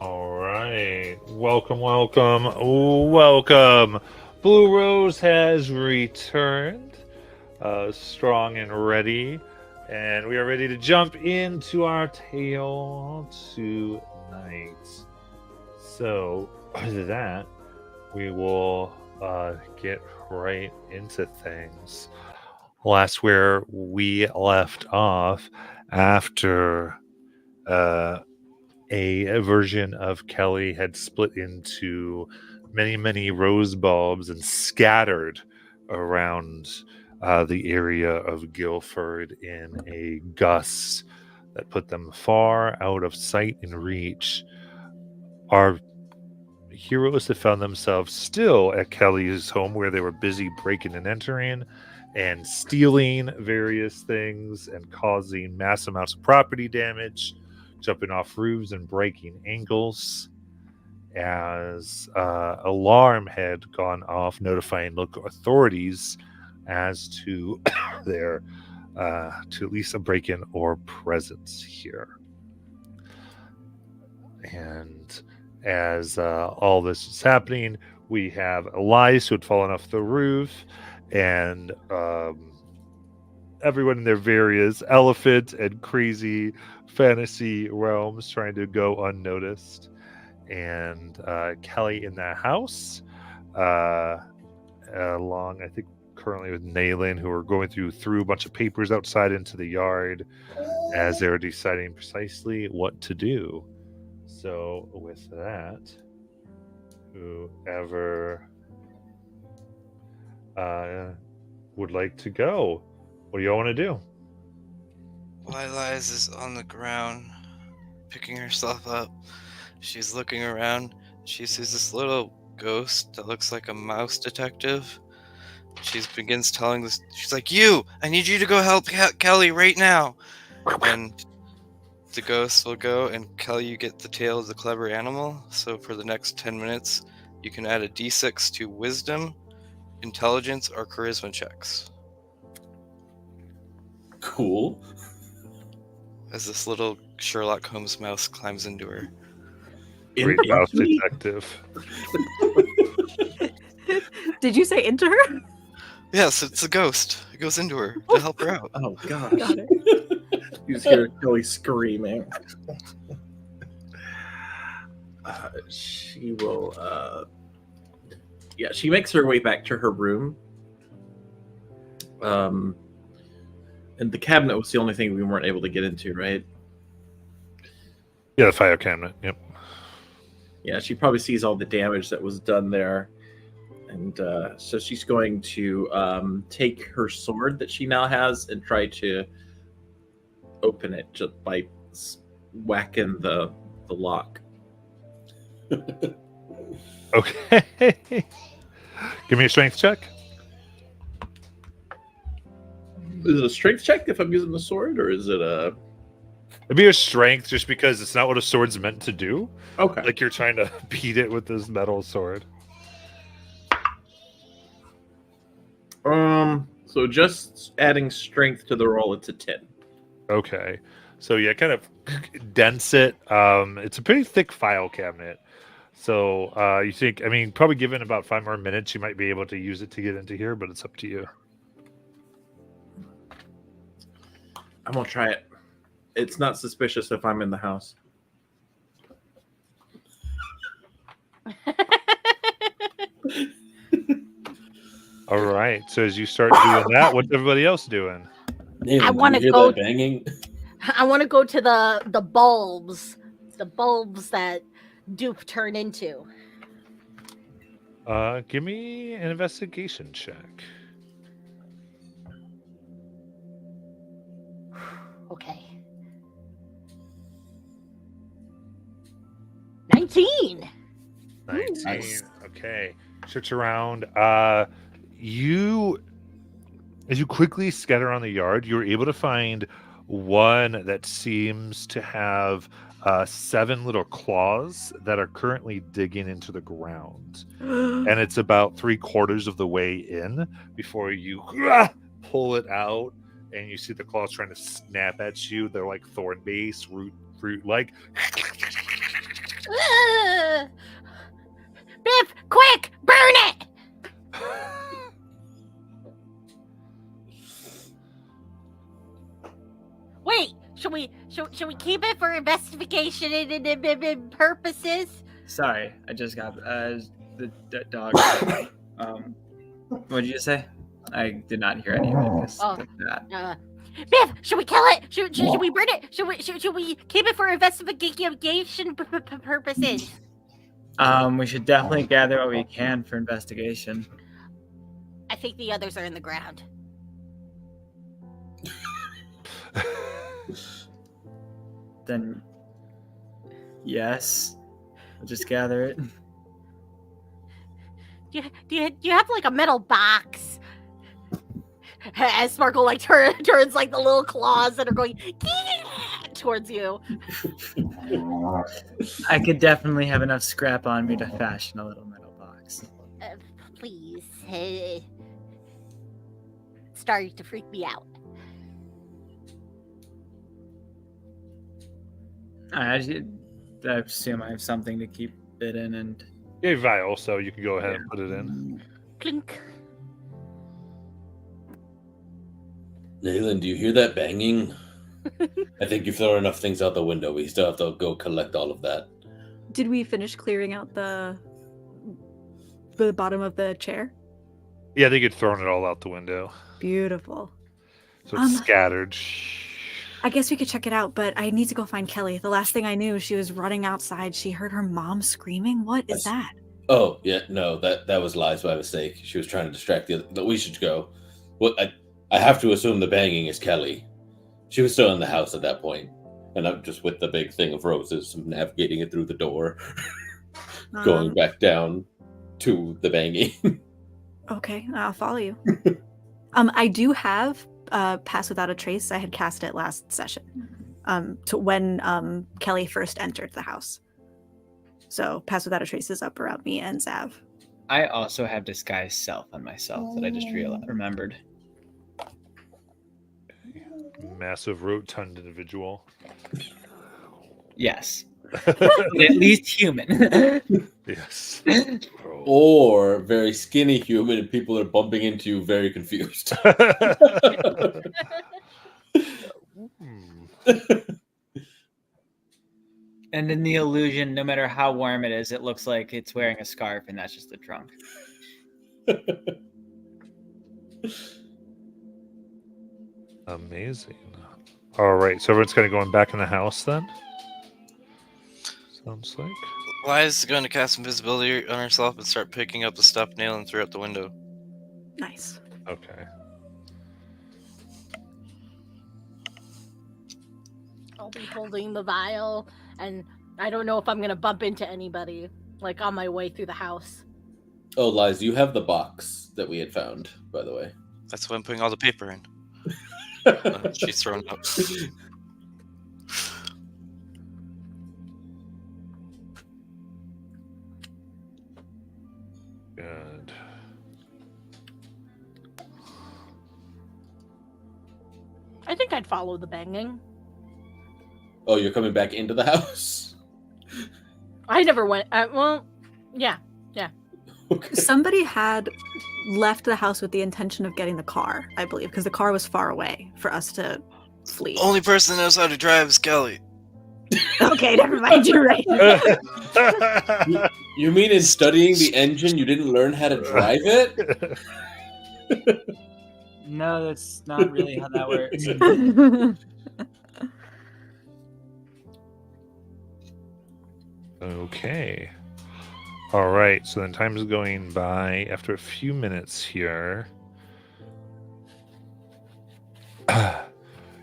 All right. Welcome. Blue Rose has returned, strong and ready, and we are ready to jump into our tale tonight. So, with that, we will get right into things. Last where we left off after uh, a version of Kelly had split into many rose bulbs and scattered around the area of Guilford in a gust that put them far out of sight and reach. Our heroes have found themselves still at Kelly's home where they were busy breaking and entering and stealing various things and causing mass amounts of property damage, jumping off roofs and breaking ankles, as alarm had gone off notifying local authorities as to their to at least a break-in or presence here. And as all this is happening, we have Elias who had fallen off the roof, and everyone in their various elephant and crazy fantasy realms trying to go unnoticed. And Kelly in the house, along, I think, currently with Nayland, who are going through a bunch of papers outside into the yard as they're deciding precisely what to do. So, with that, whoever would like to go, what do y'all want to do? Liza is on the ground, picking herself up. She's looking around. She sees this little ghost that looks like a mouse detective. She begins telling this. She's like, "You! I need you to go help Kelly right now." And the ghost will go, and Kelly, you get the tail of the clever animal. So for the next 10 minutes, you can add a d6 to wisdom, intelligence, or charisma checks. Cool. As this little Sherlock Holmes mouse climbs into her. Great mouse detective. Did you say into her? Yes, it's a ghost. It goes into her to help her out. Oh gosh. Got it. You just hear Kelly screaming. She will she makes her way back to her room. And the cabinet was the only thing we weren't able to get into, right? Yeah, the file cabinet. Yep. Yeah, she probably sees all the damage that was done there. And so she's going to take her sword that she now has and try to open it just by whacking the lock. Okay. Give me a strength check. Is it a strength check if I'm using the sword, or is it a... It'd be a strength just because it's not what a sword's meant to do. Okay. Like you're trying to beat it with this metal sword. So just adding strength to the roll, it's a 10. Okay. So yeah, kind of dense it. It's a pretty thick file cabinet. So you think, I mean, probably given about 5 more minutes, you might be able to use it to get into here, but it's up to you. I'm gonna try it. It's not suspicious if I'm in the house. All right. So as you start doing that, what's everybody else doing? Nayland, I want do to you hear go. that banging. I want to go to the bulbs that Duke turned into. Give me an investigation check. Okay. 19. 19. Nice. Okay. Search around. As you quickly scatter around the yard, you're able to find one that seems to have 7 little claws that are currently digging into the ground. And it's about 3/4 of the way in before you pull it out, and you see the claws trying to snap at you. They're like thorn base, root like. Biff, quick, burn it! Wait, should we keep it for investigation and purposes? Sorry, I just got the dog. What did you say? I did not hear any of it. 'Cause Oh. that. Biff, should we kill it? Should we burn it? Should we keep it for investigation purposes? We should definitely gather what we can for investigation. I think the others are in the ground. Then, yes, we'll just gather it. Do you have like a metal box? As Sparkle like turns like the little claws that are going towards you. I could definitely have enough scrap on me to fashion a little metal box. Please. It's starting to freak me out. I assume I have something to keep it in, and Yeah, vial, so you can go ahead and put it in. Clink. Nayland, do you hear that banging? I think you've thrown enough things out the window. We still have to go collect all of that. Did we finish clearing out the bottom of the chair? Yeah, they get thrown it all out the window. Beautiful. So it's scattered. I guess we could check it out, but I need to go find Kelly. The last thing I knew, she was running outside. She heard her mom screaming. What is that? Oh, yeah, no, that was lies by mistake. She was trying to distract the other. We should go. Well, I have to assume the banging is Kelly. She was still in the house at that point, and I'm just with the big thing of roses, navigating it through the door, going back down to the banging. Okay, I'll follow you. I do have Pass Without a Trace. I had cast it last session, to when Kelly first entered the house. So Pass Without a Trace is up around me and Zav. I also have Disguise Self on myself that I just remembered. Massive rotund individual. Yes. At least human. Yes. Or very skinny human, and people are bumping into you very confused. And in the illusion, no matter how warm it is, it looks like it's wearing a scarf, and that's just the trunk. Amazing. All right, so everyone's kind of going back in the house then? Sounds like. Liza's going to cast invisibility on herself and start picking up the stuff Nayland threw out the window. Nice. Okay. I'll be holding the vial, and I don't know if I'm going to bump into anybody, like, on my way through the house. Oh, Liz, you have the box that we had found, by the way. That's why I'm putting all the paper in. She's thrown up. Good. I think I'd follow the banging. Oh, you're coming back into the house? I never went. Well, yeah. Okay. Somebody had left the house with the intention of getting the car, I believe, because the car was far away for us to flee. Only person that knows how to drive is Kelly. Okay, never mind. You're right. You mean in studying the engine, you didn't learn how to drive it? No, that's not really how that works. Okay. All right, so then time is going by. After a few minutes here,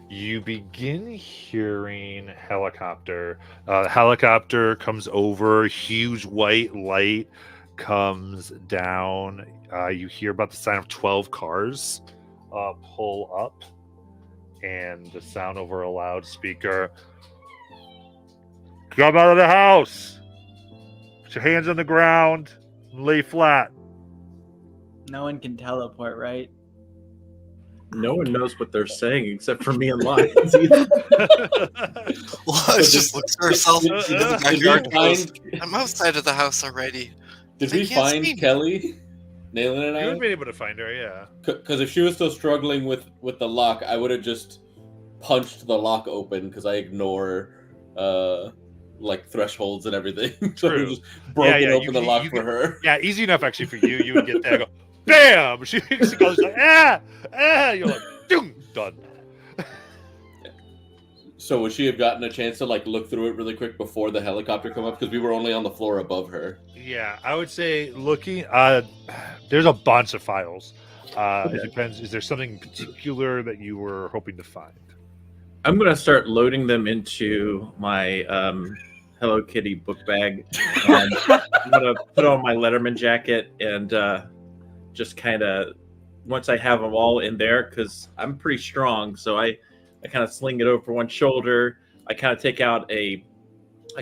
you begin hearing helicopter. Helicopter comes over, huge white light comes down. You hear about the sound of 12 cars pull up, and the sound over a loudspeaker. Come out of the house! Put your hands on the ground and lay flat. No one can teleport, right? No one knows what they're saying except for me and Lions. Liz just looks for herself into the Did we backyard and goes, find? I'm outside of the house already. Did They we can't see find me. Kelly? Nayland and You would I? have been able to find her, yeah. Because if she was still struggling with the lock, I would have just punched the lock open because I ignore like thresholds and everything. So I True. would've just broken yeah, open the lock you for her. Yeah, easy enough actually for you. You would get there and go, bam! She goes like, you're like, doom, done. So would she have gotten a chance to like look through it really quick before the helicopter come up? Because we were only on the floor above her. Yeah, I would say looking. There's a bunch of files. It depends. Is there something particular that you were hoping to find? I'm gonna start loading them into my Hello Kitty book bag. And I'm gonna put on my Letterman jacket and just kind of once I have them all in there, because I'm pretty strong, so I kind of sling it over one shoulder. I kind of take out a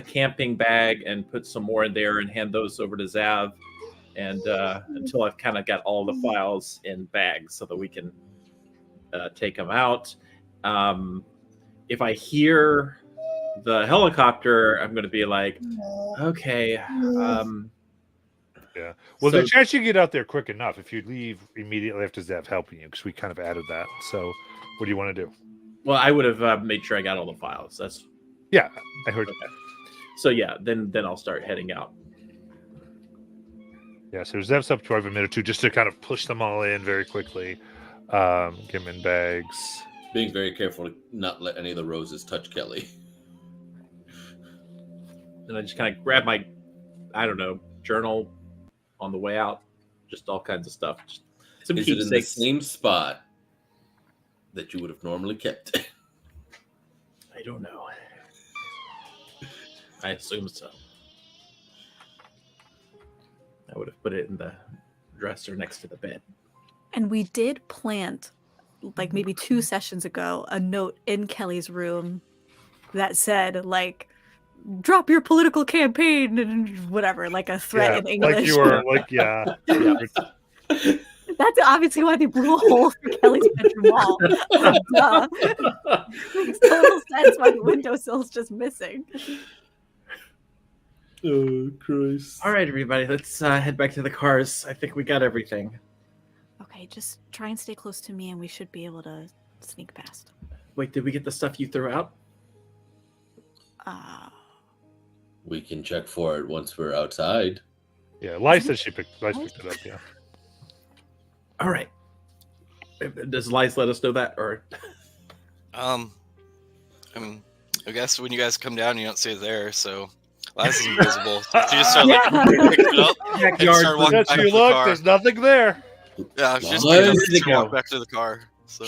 camping bag and put some more in there and hand those over to Zav, and until I've kind of got all the files in bags so that we can take them out. If I hear the helicopter, I'm going to be like, okay. Yeah. Well, So- the chance you get out there quick enough if you leave immediately after Zev helping you, because we kind of added that. So, what do you want to do? Well, I would have made sure I got all the files. That's Yeah, I heard. okay. So yeah, then I'll start heading out. Yeah, so Zev's up to a minute or two just to kind of push them all in very quickly. Get them in bags. Being very careful to not let any of the roses touch Kelly. And I just kind of grab my, I don't know, journal on the way out. Just all kinds of stuff. Just some Is it in the keepsakes. same spot that you would have normally kept? I don't know. I assume so. I would have put it in the dresser next to the bed. And we did plant, like maybe 2 sessions ago, a note in Kelly's room that said, like, drop your political campaign and whatever, like a threat in English. like you were, like, yeah. That's obviously why they blew a hole through Kelly's bedroom wall. Duh. Makes total sense why the windowsill's just missing. Oh, Christ. All right, everybody, let's head back to the cars. I think we got everything. Okay, just try and stay close to me and we should be able to sneak past. Wait, did we get the stuff you threw out? We can check for it once we're outside. Yeah, Lice said she picked it up, yeah. All right. Does Lice let us know that, or I mean, I guess when you guys come down, you don't see it there, so Liz is invisible. So she just started like picking it up and backyard? started walking Yes, back to you the look, car. there's nothing there. Yeah, she just Liz, picked up where'd it and walked go? back to the car. So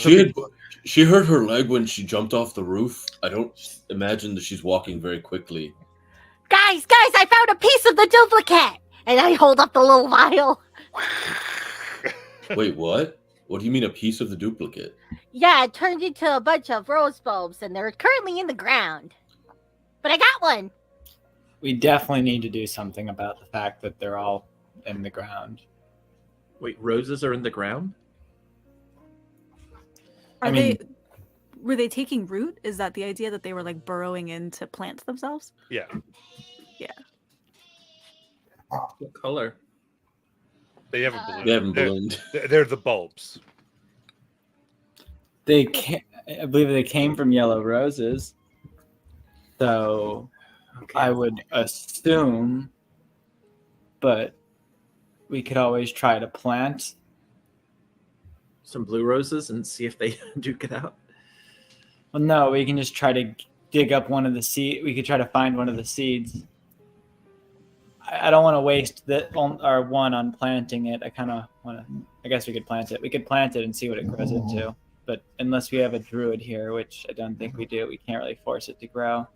She hurt her leg when she jumped off the roof. I don't imagine that she's walking very quickly. Guys, I found a piece of the duplicate! And I hold up the little vial. Wait, what? What do you mean a piece of the duplicate? Yeah, it turned into a bunch of rose bulbs, and they're currently in the ground. But I got one! We definitely need to do something about the fact that they're all in the ground. wait, roses are in the ground? Are I mean- were they taking root? Is that the idea that they were like burrowing in to plant themselves? Yeah. What color? They haven't ballooned. They haven't ballooned. They're the bulbs. They came, I believe they came from yellow roses. So Okay. I would assume, but we could always try to plant. Some blue roses and see if they duke it out. Well, no, we can just try to dig up one of the seed. We could try to find one of the seeds. I don't want to waste our one on planting it. I kind of want to. I guess we could plant it. We could plant it and see what it grows into. But unless we have a druid here, which I don't think we do, we can't really force it to grow.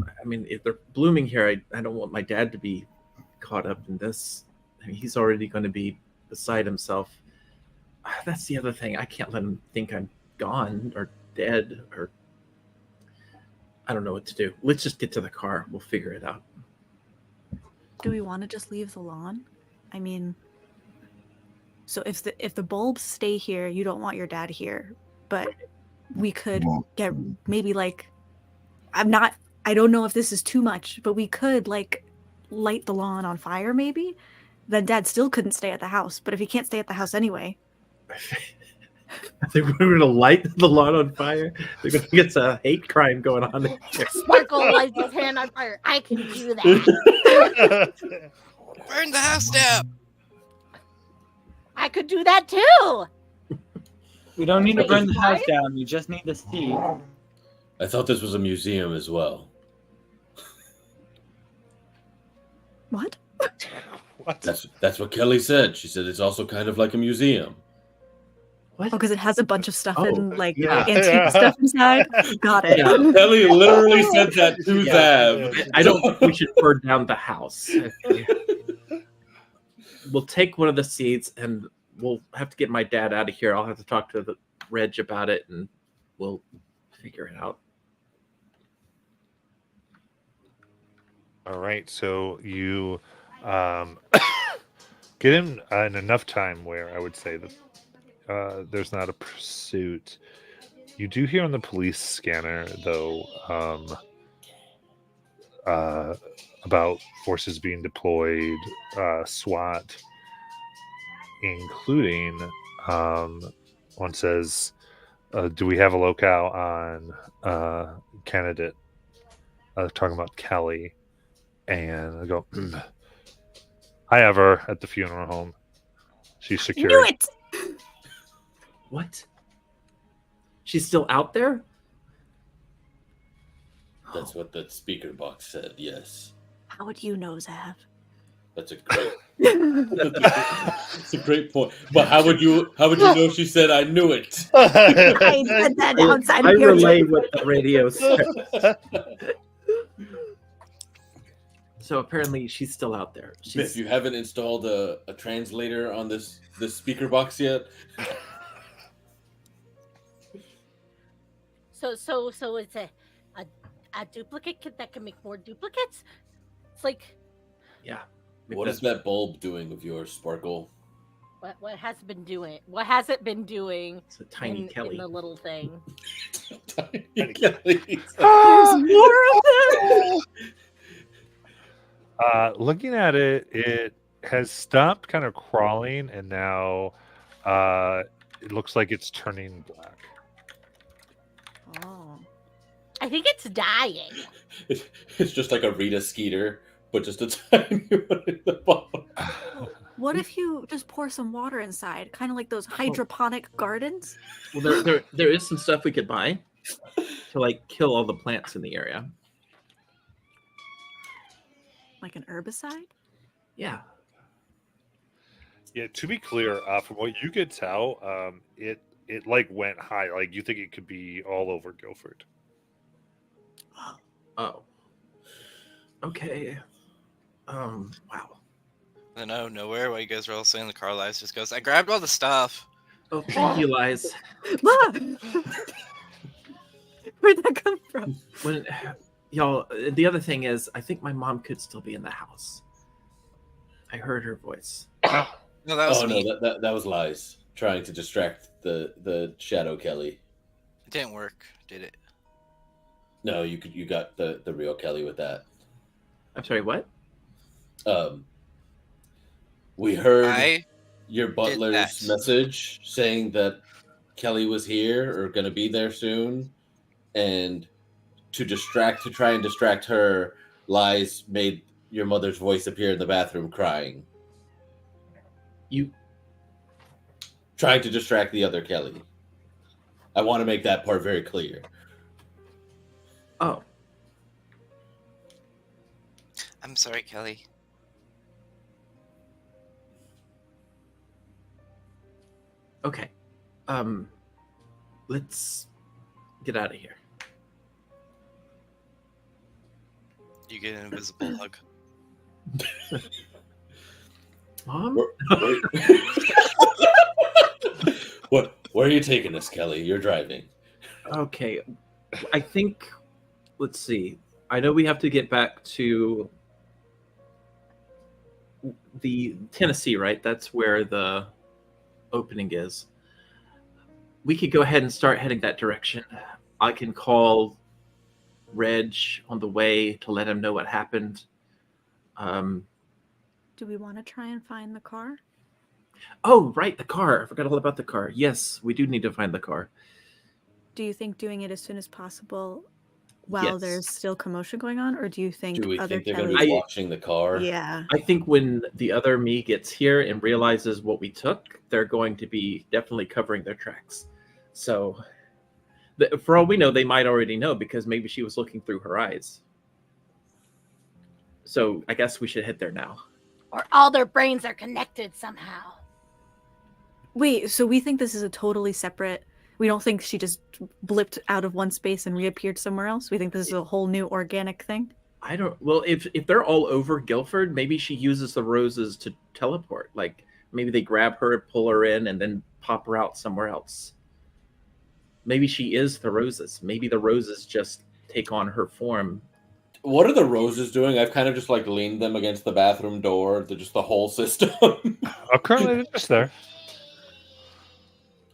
I mean, if they're blooming here, I don't want my dad to be caught up in this. I mean, he's already going to be beside himself. That's the other thing. I can't let him think I'm gone or dead or I don't know what to do. Let's just get to the car. We'll figure it out. Do we want to just leave the lawn? I mean, So if the bulbs stay here, you don't want your dad here, but we could get maybe like I don't know if this is too much, but we could like light the lawn on fire maybe. Then dad still couldn't stay at the house, but if he can't stay at the house anyway. I think we're going to light the lawn on fire. They're going to get a hate crime going on there. Sparkle lights his hand on fire. I can do that. Burn the house down. I could do that too. We don't need to Wait, burn the house what? down. We just need the seed. I thought this was a museum as well. What? What? That's what Kelly said. She said it's also kind of like a museum. Oh, because it has a bunch of stuff Oh, and like yeah. antique stuff inside. Got it. Yeah. Kelly literally said that to Yeah. Zav. I don't think we should burn down the house. We'll take one of the seeds and we'll have to get my dad out of here. I'll have to talk to the Reg about it and we'll figure it out. All right, so you get him in enough time where I would say that there's not a pursuit. You do hear on the police scanner, though, about forces being deployed, SWAT, including one says, do we have a locale on candidate? Talking about Kelly. And I go, I have her at the funeral home. She's secure. Knew it. What? She's still out there? That's what that speaker box said. Yes, How would you know, Zav? that's a great. It's a great point. But how would you know she said I knew it? I said that outside I of your relay what the radio said. So apparently she's still out there. Smith, you haven't installed a translator on this speaker box yet? So it's a duplicate kit that can make more duplicates. It's like Yeah. What is that bulb doing of yours, Sparkle? what has it been doing? What has it been doing It's a tiny in Kelly. the little thing? Kelly. There's more of them. Looking at it, it has stopped kind of crawling, and now it looks like it's turning black. Oh. I think it's dying. It's just like a Rita Skeeter, but just a tiny one in the bottom. What if you just pour some water inside, kind of like those hydroponic gardens? Well, there is some stuff we could buy to like kill all the plants in the area. Like an herbicide? Yeah. Yeah, to be clear, from what you could tell, it like went high. Like you think it could be all over Guilford. Oh. Okay. Wow. Then out of nowhere, while you guys are all saying the car, Lies just goes, I grabbed all the stuff. Oh, thank you, Lies. Mom! Where'd that come from? When y'all, the other thing is, I think my mom could still be in the house. I heard her voice. No, that was Oh me. no, that was Lies trying to distract the Shadow Kelly. It didn't work, did it? No, you got the real Kelly with that. I'm sorry, what? We heard I your butler's that. message saying that Kelly was here or going to be there soon, and to try and distract her, Lies made your mother's voice appear in the bathroom crying. You Trying to distract the other Kelly. I want to make that part very clear. Oh, I'm sorry, Kelly. okay. Let's get out of here. You get an invisible hug. Mom? Where are you taking us, Kelly? You're driving. Okay. I think, let's see. I know we have to get back to the Tennessee, right? That's where the opening is, we could go ahead and start heading that direction. I can call Reg on the way to let him know what happened. Do we want to try and find the car? Oh, right, the car. I forgot all about the car. Yes, we do need to find the car. Do you think doing it as soon as possible while Yes. there's still commotion going on, or do you think Do we other think they're going to Kelly? be watching the car? Yeah. I think when the other me gets here and realizes what we took, they're going to be definitely covering their tracks. So, for all we know, they might already know because maybe she was looking through her eyes. So, I guess we should head there now. Or all their brains are connected somehow. Wait, so we think this is a totally separate. We don't think she just blipped out of one space and reappeared somewhere else. We think this is a whole new organic thing. I don't. Well, if they're all over Guildford, maybe she uses the roses to teleport. Like maybe they grab her, pull her in, and then pop her out somewhere else. Maybe she is the roses. Maybe the roses just take on her form. What are the roses doing? I've kind of just like leaned them against the bathroom door. They're just the whole system. Currently, they're just there.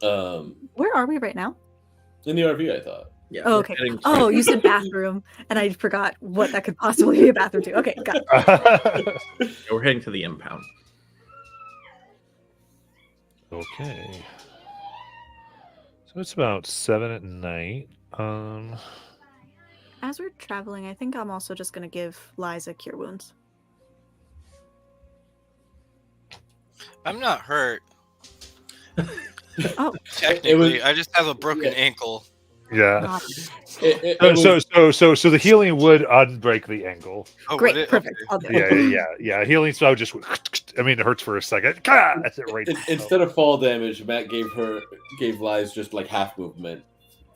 Where are we right now? In the RV, I thought. Yeah. Oh, we're okay. heading Oh, you said bathroom, and I forgot what that could possibly be a bathroom to. Okay, got it. we're heading to the impound. Okay. So it's about 7 at night. As we're traveling, I think I'm also just going to give Liza cure wounds. I'm not hurt. Oh, Technically, I just have a broken ankle. Yeah. God. So the healing would unbreak the ankle. Oh, Great, would it? perfect. Okay. I'll do it. Yeah. Healing spell just. I mean, it hurts for a second. That's it right. Instead of fall damage, Matt gave Lies just like half movement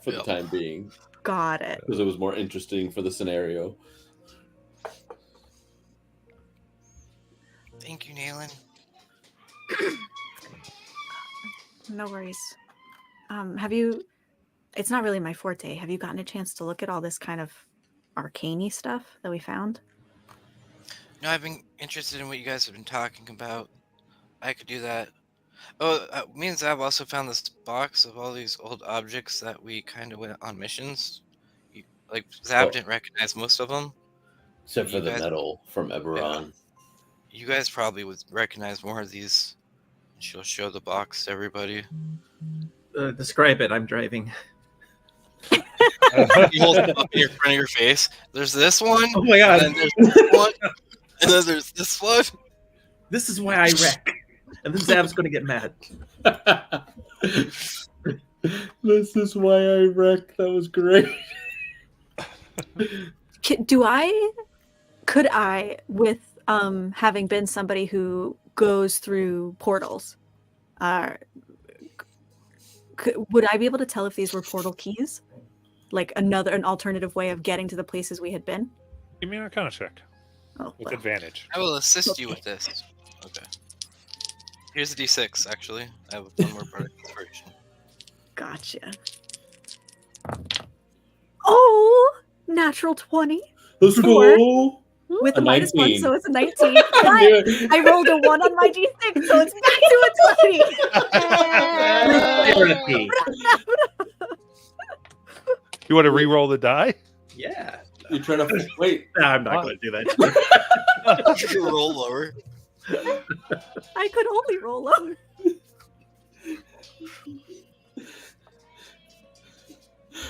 for the Yep. time being Got it. because it was more interesting for the scenario. Thank you, Nayland. No worries. Have you? It's not really my forte. Have you gotten a chance to look at all this kind of arcane-y stuff that we found? No, I've been interested in what you guys have been talking about. I could do that. Oh, me and Zab also found this box of all these old objects that we kind of went on missions. Like Zab Oh. didn't recognize most of them. Except for You the guys- medal from Eberron. You guys probably would recognize more of these. She'll show the box to everybody. Describe it. I'm driving. You hold it up in front of your face. There's this one. Oh my god! And then there's this one. And then there's this one. This is why I wreck. And then Zab's going to get mad. This is why I wrecked. That was great. Could I, with having been somebody who goes through portals, would I be able to tell if these were portal keys? Like an alternative way of getting to the places we had been? Give me an Arcana check Oh, with well. advantage. I will assist you with this. Okay. Here's a D6, actually. I have one more part of inspiration. Gotcha. Oh, natural 20 Let's Four. go. with A a -1, 19. so it's a 19. But I rolled a 1 on my D6, so it's back to a 20. Therapy. You want to re-roll the die? Yeah. You're trying to wait. Nah, I'm not going to do that. You can roll lower. I could only roll lower.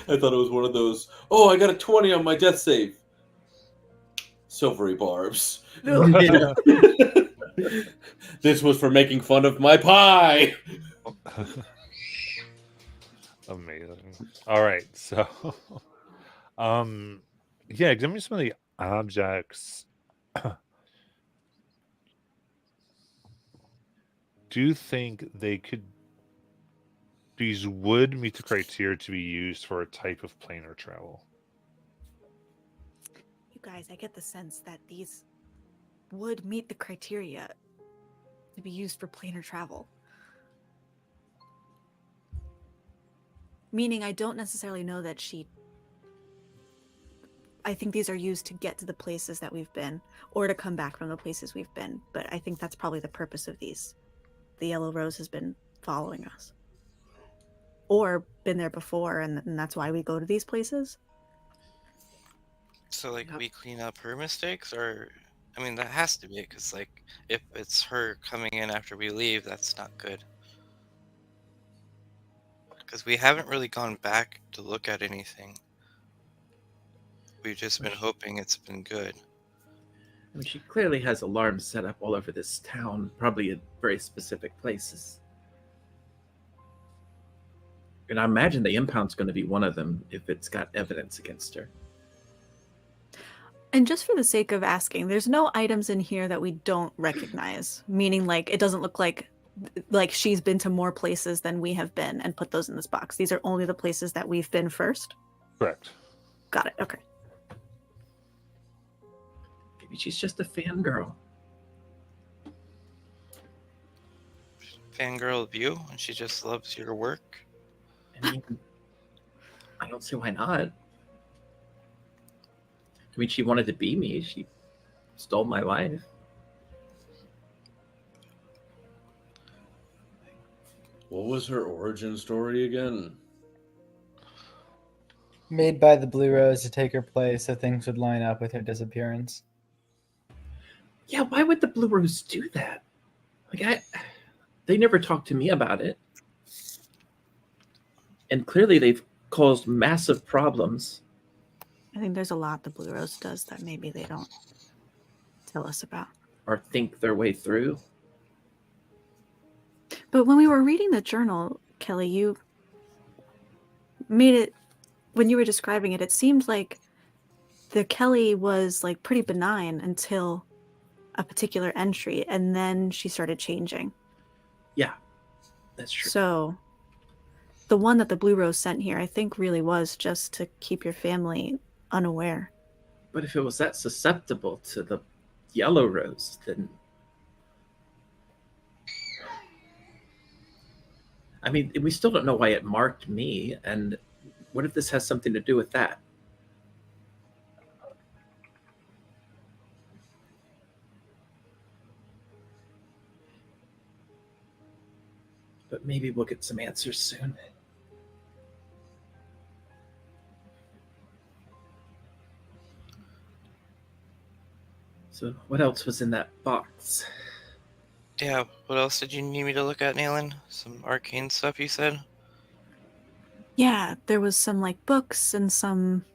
I thought it was one of those. Oh, I got a 20 on my death save. Silvery barbs. This was for making fun of my pie. Amazing. All right, so yeah, give me some of the objects. Do you think these would meet the criteria to be used for a type of planar travel? You guys, I get the sense that these would meet the criteria to be used for planar travel. Meaning I don't necessarily know that I think these are used to get to the places that we've been, or to come back from the places we've been. But I think that's probably the purpose of these. The yellow rose has been following us. Or been there before, and that's why we go to these places. So, like, we clean up her mistakes, or I mean, that has to be it, because like, if it's her coming in after we leave, that's not good. Because we haven't really gone back to look at anything. We've just been hoping it's been good. I mean, she clearly has alarms set up all over this town, probably in very specific places. And I imagine the impound's going to be one of them if it's got evidence against her. And just for the sake of asking, there's no items in here that we don't recognize, meaning like it doesn't look like she's been to more places than we have been and put those in this box. These are only the places that we've been first. Correct. Got it. Okay. Maybe she's just a fangirl. Fangirl of you, and she just loves your work. I mean, I don't see why not. I mean, she wanted to be me. She stole my life. What was her origin story again? Made by the Blue Rose to take her place so things would line up with her disappearance. Yeah, why would the Blue Rose do that? Like, they never talked to me about it. And clearly they've caused massive problems. I think there's a lot the Blue Rose does that maybe they don't tell us about. Or think their way through. But when we were reading the journal, Kelly, you made it, when you were describing it, it seemed like the Kelly was like pretty benign until a particular entry, and then she started changing. Yeah, that's true. So the one that the Blue Rose sent here, I think really was just to keep your family unaware. But if it was that susceptible to the Yellow Rose, then... I mean, we still don't know why it marked me, and what if this has something to do with that? But maybe we'll get some answers soon. So, what else was in that box? Yeah, what else did you need me to look at, Nayland? Some arcane stuff you said? Yeah, there was some like books and some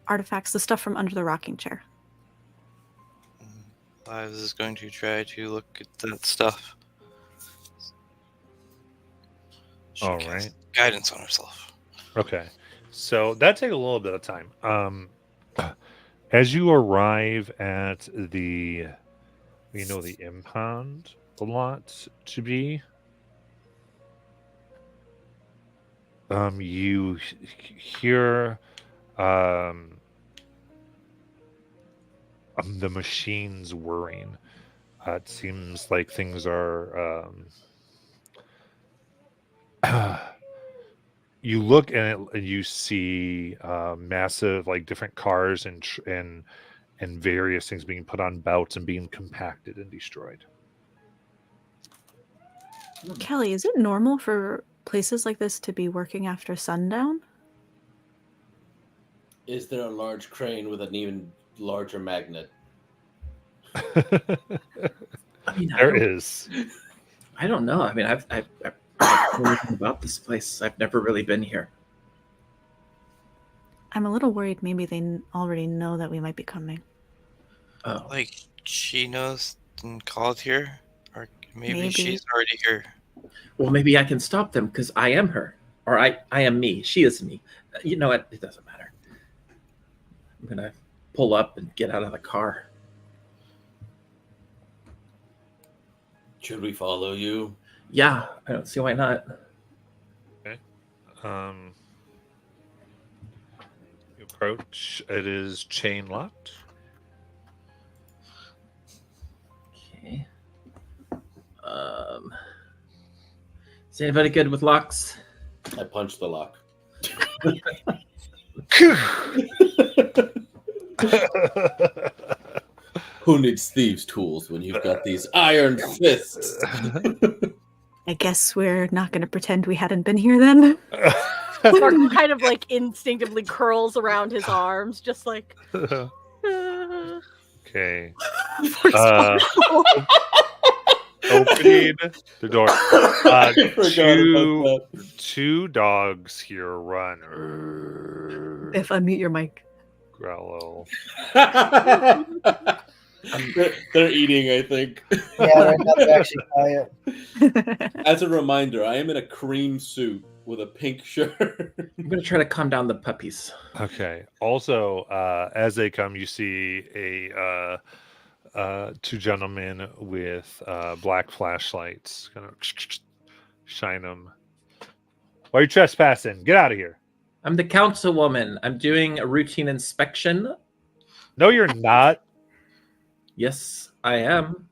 artifacts, the stuff from under the rocking chair. Lives is going to try to look at that stuff. She All casts right. Guidance on herself. Okay. So that takes a little bit of time. As you arrive at the impound lot to be, you hear the machines whirring. It seems like things are you look and you see massive, like, different cars and various things being put on belts and being compacted and destroyed. Kelly, is it normal for places like this to be working after sundown? Is there a large crane with an even larger magnet? I mean, There is. I don't know. I mean, I've heard everything about this place. I've never really been here. I'm a little worried maybe they already know that we might be coming. Oh, Like, she knows and called here? Or maybe Maybe. she's already here. well, maybe I can stop them because I am her, or I am me. She is me. You know what? It doesn't matter. I'm gonna pull up and get out of the car. Should we follow you? Yeah, I don't see why not. You approach. It is chain locked. Okay. Is anybody good with locks? I punched the lock. Who needs thieves' tools when you've got these iron fists? I guess we're not going to pretend we hadn't been here then. Sparkle kind of like instinctively curls around his arms, just like. Okay. Poor Uh, Sparkle. Opening the door. I forgot about Two dogs here run. If unmute your mic. Growlo. that. They're eating, I think. Yeah, right now they're actually quiet. As a reminder, I am in a cream suit with a pink shirt. I'm gonna try to calm down the puppies. Okay. Also, as they come, you see two gentlemen with black flashlights. Kind of shine them. Why are you trespassing? Get out of here. I'm the councilwoman. I'm doing a routine inspection. No, you're not. Yes, I am.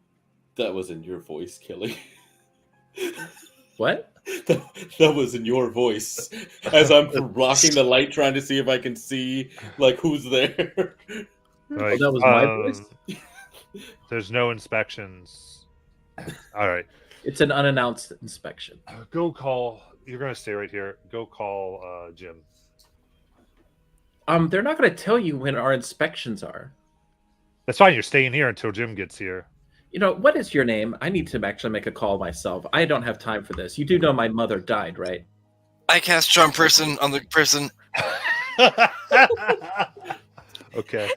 That was in your voice, Kelly. What? That was in your voice. As I'm blocking the light, trying to see if I can see like who's there. Like, that was my voice? There's no inspections. All right. It's an unannounced inspection. Go call. You're going to stay right here. Go call Jim. They're not gonna tell you when our inspections are. That's fine. You're staying here until Jim gets here. You know, what is your name? I need to actually make a call myself. I don't have time for this. You do know my mother died, right? I cast charm person on the person. Okay.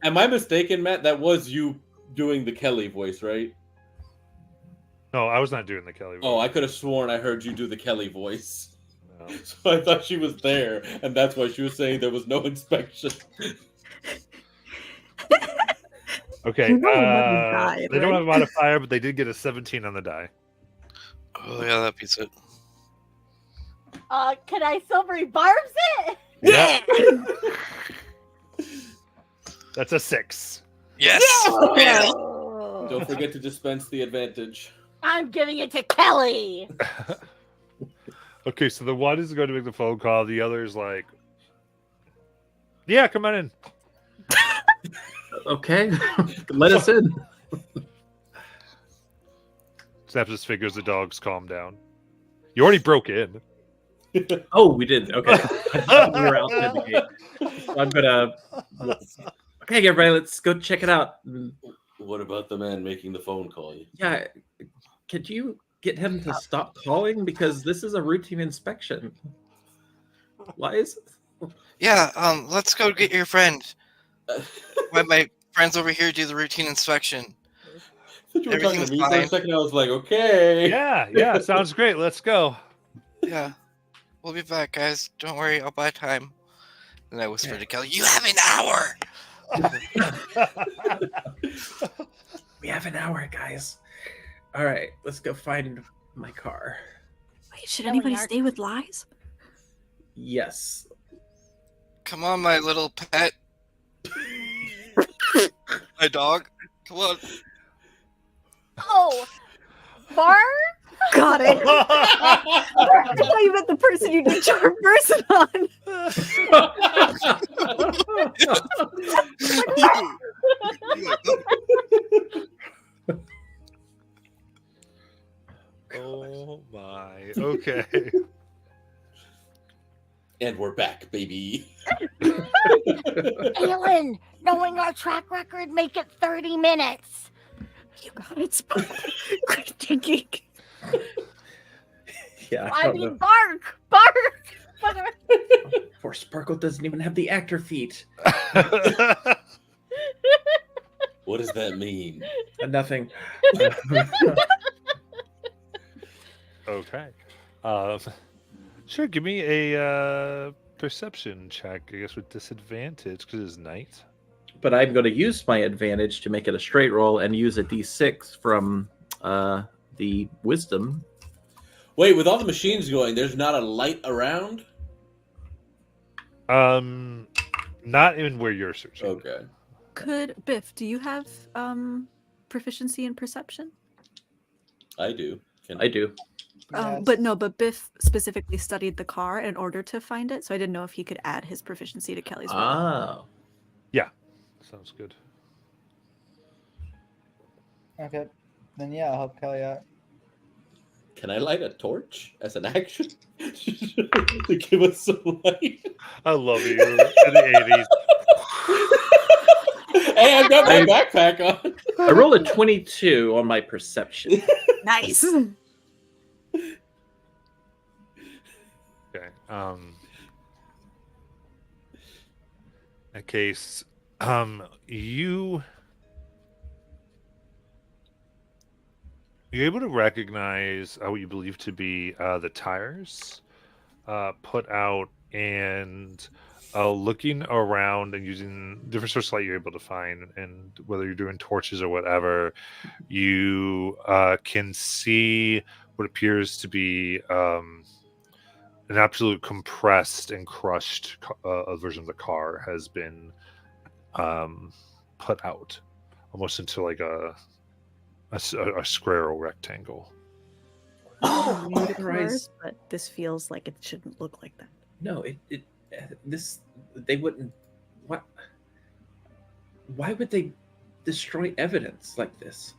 Am I mistaken, Matt? That was you doing the Kelly voice, right? No, I was not doing the Kelly. Oh, I could have sworn I heard you do the Kelly voice. No. So I thought she was there, and that's why she was saying there was no inspection. Okay. You know your mother died, They don't right? have a modifier, but they did get a 17 on the die. Oh yeah, that beats it. Can I silvery barbs it? Yeah. That's a 6. Yes. Yeah. Don't forget to dispense the advantage. I'm giving it to Kelly. Okay, so the one is going to make the phone call. The other is like, yeah, come on in. Okay, let us in. Snaps his fingers. The dogs calm down. You already broke in. Oh, we did. Okay, I thought we were outside the gate. So I'm gonna. Okay, everybody, let's go check it out. What about the man making the phone call? Yeah, could you get him to stop calling because this is a routine inspection? Why is it? Yeah. Let's go get your friend. My friends over here do the routine inspection. You were talking to Everything's me for a fine. second. I was like, okay. Yeah, sounds great. Let's go. Yeah. We'll be back, guys. Don't worry, I'll buy time. And I whisper to Kelly, "You have an hour." We have an hour, guys. All right, let's go find my car. Wait, should Kelly, anybody our- stay with Lies? Yes. Come on, my little pet. My dog. Come on. Oh, Barb? Got it. I thought you meant the person you did charm person on. Oh my. Okay. And we're back, baby. Aelin, knowing our track record, make it 30 minutes. You got it, Sparkle. Great thinking. Yeah, I don't mean, know. bark. Poor Sparkle doesn't even have the actor feet. What does that mean? Nothing. Okay. Sure. Give me a perception check. I guess with disadvantage because it's night. But I'm going to use my advantage to make it a straight roll and use a d6 from the wisdom. Wait, with all the machines going, there's not a light around? Not in where you're searching. Okay. Could Biff, do you have proficiency in perception? I do. I do. Yes. But Biff specifically studied the car in order to find it, so I didn't know if he could add his proficiency to Kelly's roll. Oh. Yeah. Sounds good. Okay. Then yeah, I'll help Kelly out. Can I light a torch as an action to give us some light? I love you in the 80s. Hey, I've got my backpack on. I rolled a 22 on my perception. Nice. Okay. In that case, you're able to recognize what you believe to be the tires put out, and looking around and using different sorts of light you're able to find, and whether you're doing torches or whatever, you can see what appears to be an absolute compressed and crushed version of the car has been put out almost into like a square or rectangle. Made Christ. cars, but this feels like it shouldn't look like that. No, they wouldn't. What? Why would they destroy evidence like this?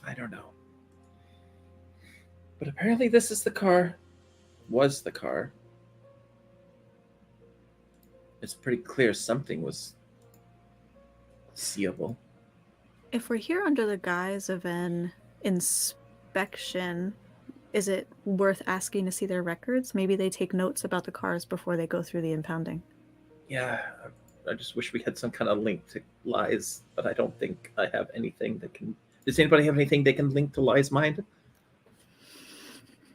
I don't know. But apparently, this is the car. Was the car. It's pretty clear something was seeable. If we're here under the guise of an inspection, is it worth asking to see their records? Maybe they take notes about the cars before they go through the impounding. Yeah, I just wish we had some kind of link to Lies, but I don't think I have anything that can. Does anybody have anything they can link to Lies' mind?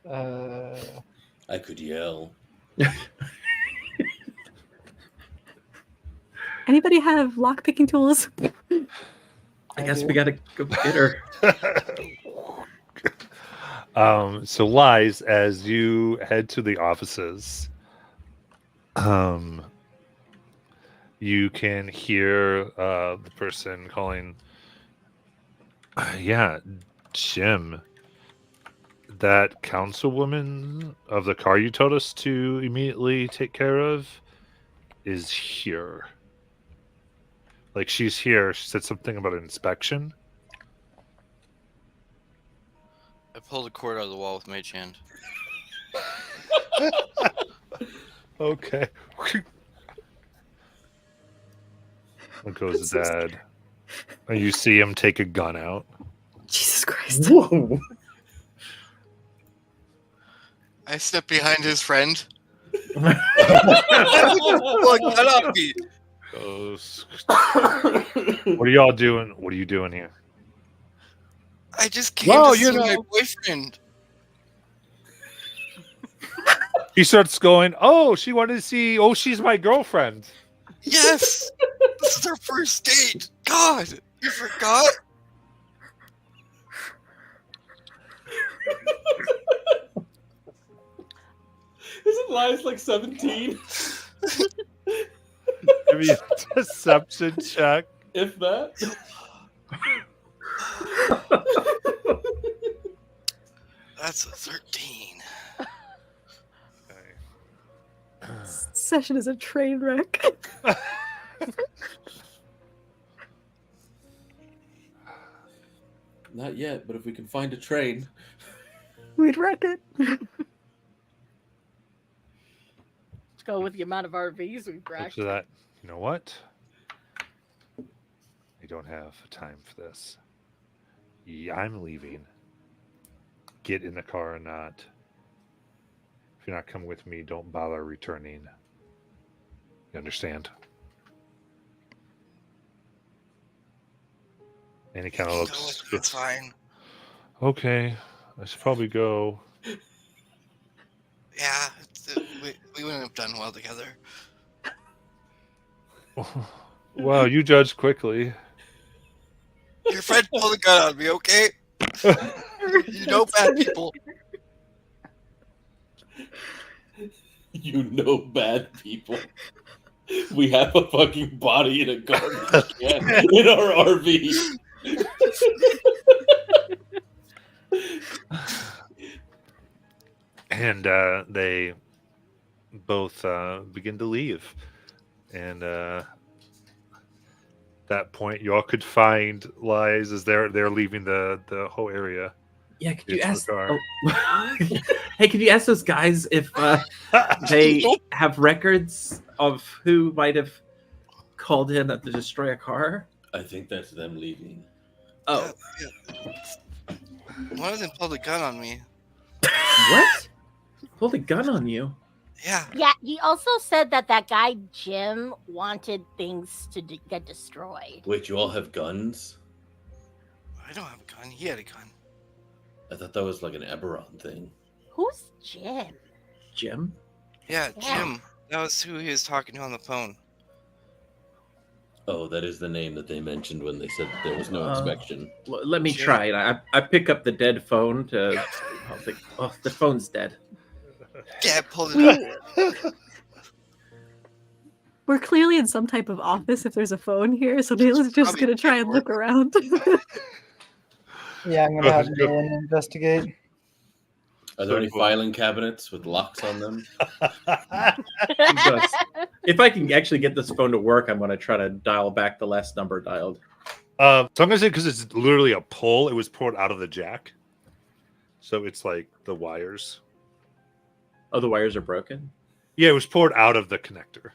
I could yell. Anybody have lockpicking tools? I guess we gotta go get her. So Lies, as you head to the offices, you can hear the person calling, yeah, Jim, that councilwoman of the car you told us to immediately take care of is here. Like, she's here. She said something about an inspection. I pulled a cord out of the wall with Mage Hand. Okay. What goes the dad? And you see him take a gun out. Jesus Christ. Whoa! I step behind his friend. Look, cut off me. Goes. What are y'all doing? What are you doing here? I just came Whoa, to you see my know. boyfriend. He starts going, oh, she wanted to see, oh, she's my girlfriend. Yes! This is our first date. God, you forgot? Isn't Lies like 17? Give me a deception check. If that. That's a 13. Session is a train wreck. Not yet, but if we can find a train. We'd wreck it. Let's go with the amount of RVs we've wrecked. After that, you know what? I don't have time for this. Yeah, I'm leaving. Get in the car or not. If you're not coming with me, don't bother returning. You understand? And he kind of looks. It's fine. Okay, I should probably go. Yeah, we wouldn't have done well together. Wow, you judge quickly. Your friend pulled a gun on me, okay? You know bad people. You know bad people. We have a fucking body in a garbage can in our RV. And they both begin to leave. And that point, you all could find Lies as they're leaving the whole area. Yeah, could you It's ask? Ricard. Oh. Hey, could you ask those guys if they have records of who might have called in to destroy a car? I think that's them leaving. Oh, One of them pulled a gun on me. what? Pulled a gun on you? Yeah. Yeah, he also said that guy Jim wanted things to get destroyed. Wait, you all have guns? I don't have a gun. He had a gun. I thought that was like an Eberron thing. Who's Jim? Jim? Yeah, Yeah. Jim. That was who he was talking to on the phone. Oh, that is the name that they mentioned when they said that there was no inspection. Let me Jim. try it. I pick up the dead phone to. I was like, oh, the phone's dead. Yeah, pulled it up. We're clearly in some type of office if there's a phone here, so Dayla's just Probably gonna try and look around. Yeah, I'm gonna have Nolan investigate. Are there any filing cabinets with locks on them? If I can actually get this phone to work, I'm going to try to dial back the last number dialed. So I'm gonna say because it's literally a pull, it was pulled out of the jack, so it's like the wires. Oh, the wires are broken? Yeah, it was pulled out of the connector.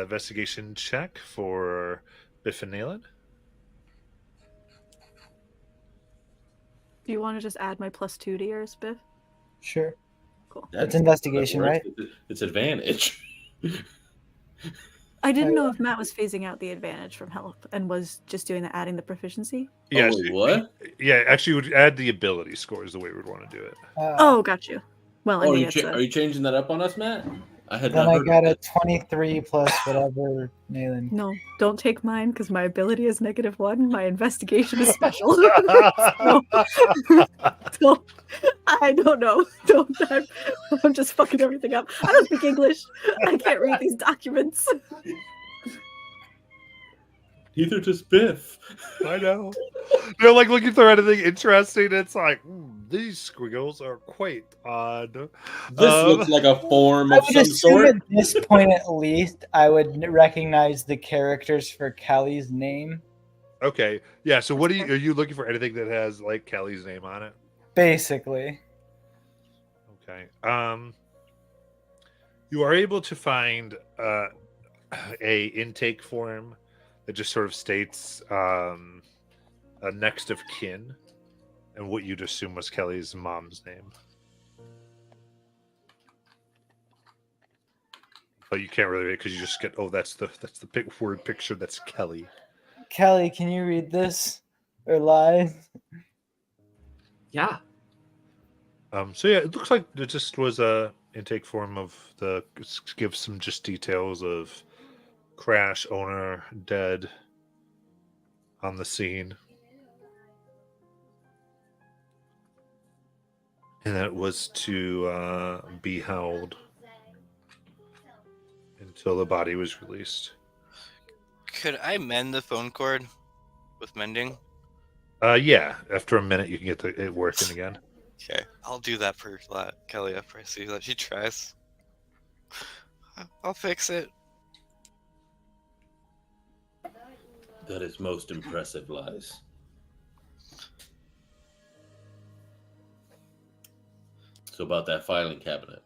Investigation check for Biff and Nayland. Do you want to just add my +2 to yours, Biff? Sure. Cool. It's investigation, that right? works. It's advantage. I didn't know if Matt was phasing out the advantage from help and was just doing the adding the proficiency. Yes. Oh, what? Yeah, actually, would add the ability score is the way we'd want to do it. Oh, got you. Well, I Oh, mean, are you changing that up on us, Matt? I had Then not I heard got of a 23 plus whatever, Nayland. no, don't take mine because my ability is -1. My investigation is special. So, I don't know. I'm just fucking everything up. I don't speak English. I can't read these documents. Neither does Biff. I know. They're like looking for anything interesting. It's like these squiggles are quite odd. This looks like a form I of would some assume sort. at this point, at least, I would recognize the characters for Kelly's name. Okay, yeah. So, what are you looking for? Anything that has like Kelly's name on it? Basically. Okay. You are able to find a intake form that just sort of states a next of kin, and what you'd assume was Kelly's mom's name. But you can't really because you just get that's the word picture that's Kelly. Kelly, can you read this? Or Lies? Yeah. So yeah, it looks like it just was a intake form of give some just details of crash, owner dead on the scene, and that was to be held until the body was released. Could I mend the phone cord with mending? Yeah, after a minute you can get it working again. Okay, I'll do that for Kelly after I see that she tries. I'll fix it. That is most impressive, Lies. So about that filing cabinet.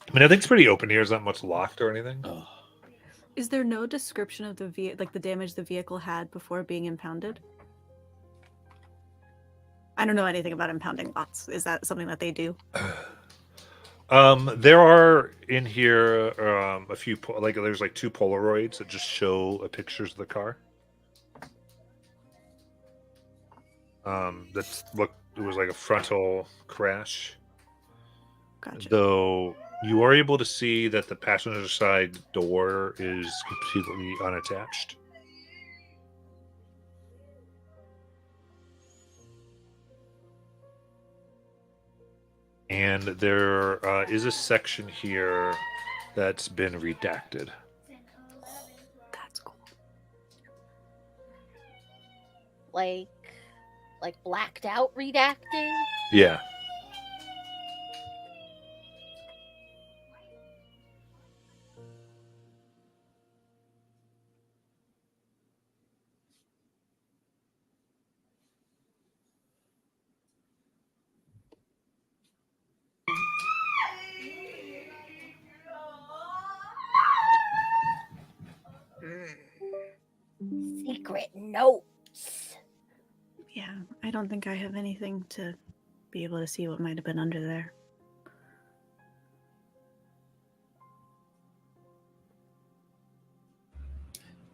I mean, I think it's pretty open here. There's not much locked or anything. Oh, Is there no description of the the damage the vehicle had before being impounded? I don't know anything about impounding lots. Is that something that they do? There are in here a few there's like 2 Polaroids that just show pictures of the car. It was like a frontal crash. Gotcha. Though you are able to see that the passenger side door is completely unattached. And there is a section here that's been redacted. That's cool. Like like blacked out redacted? Yeah. Secret notes. Yeah, I don't think I have anything to be able to see what might have been under there.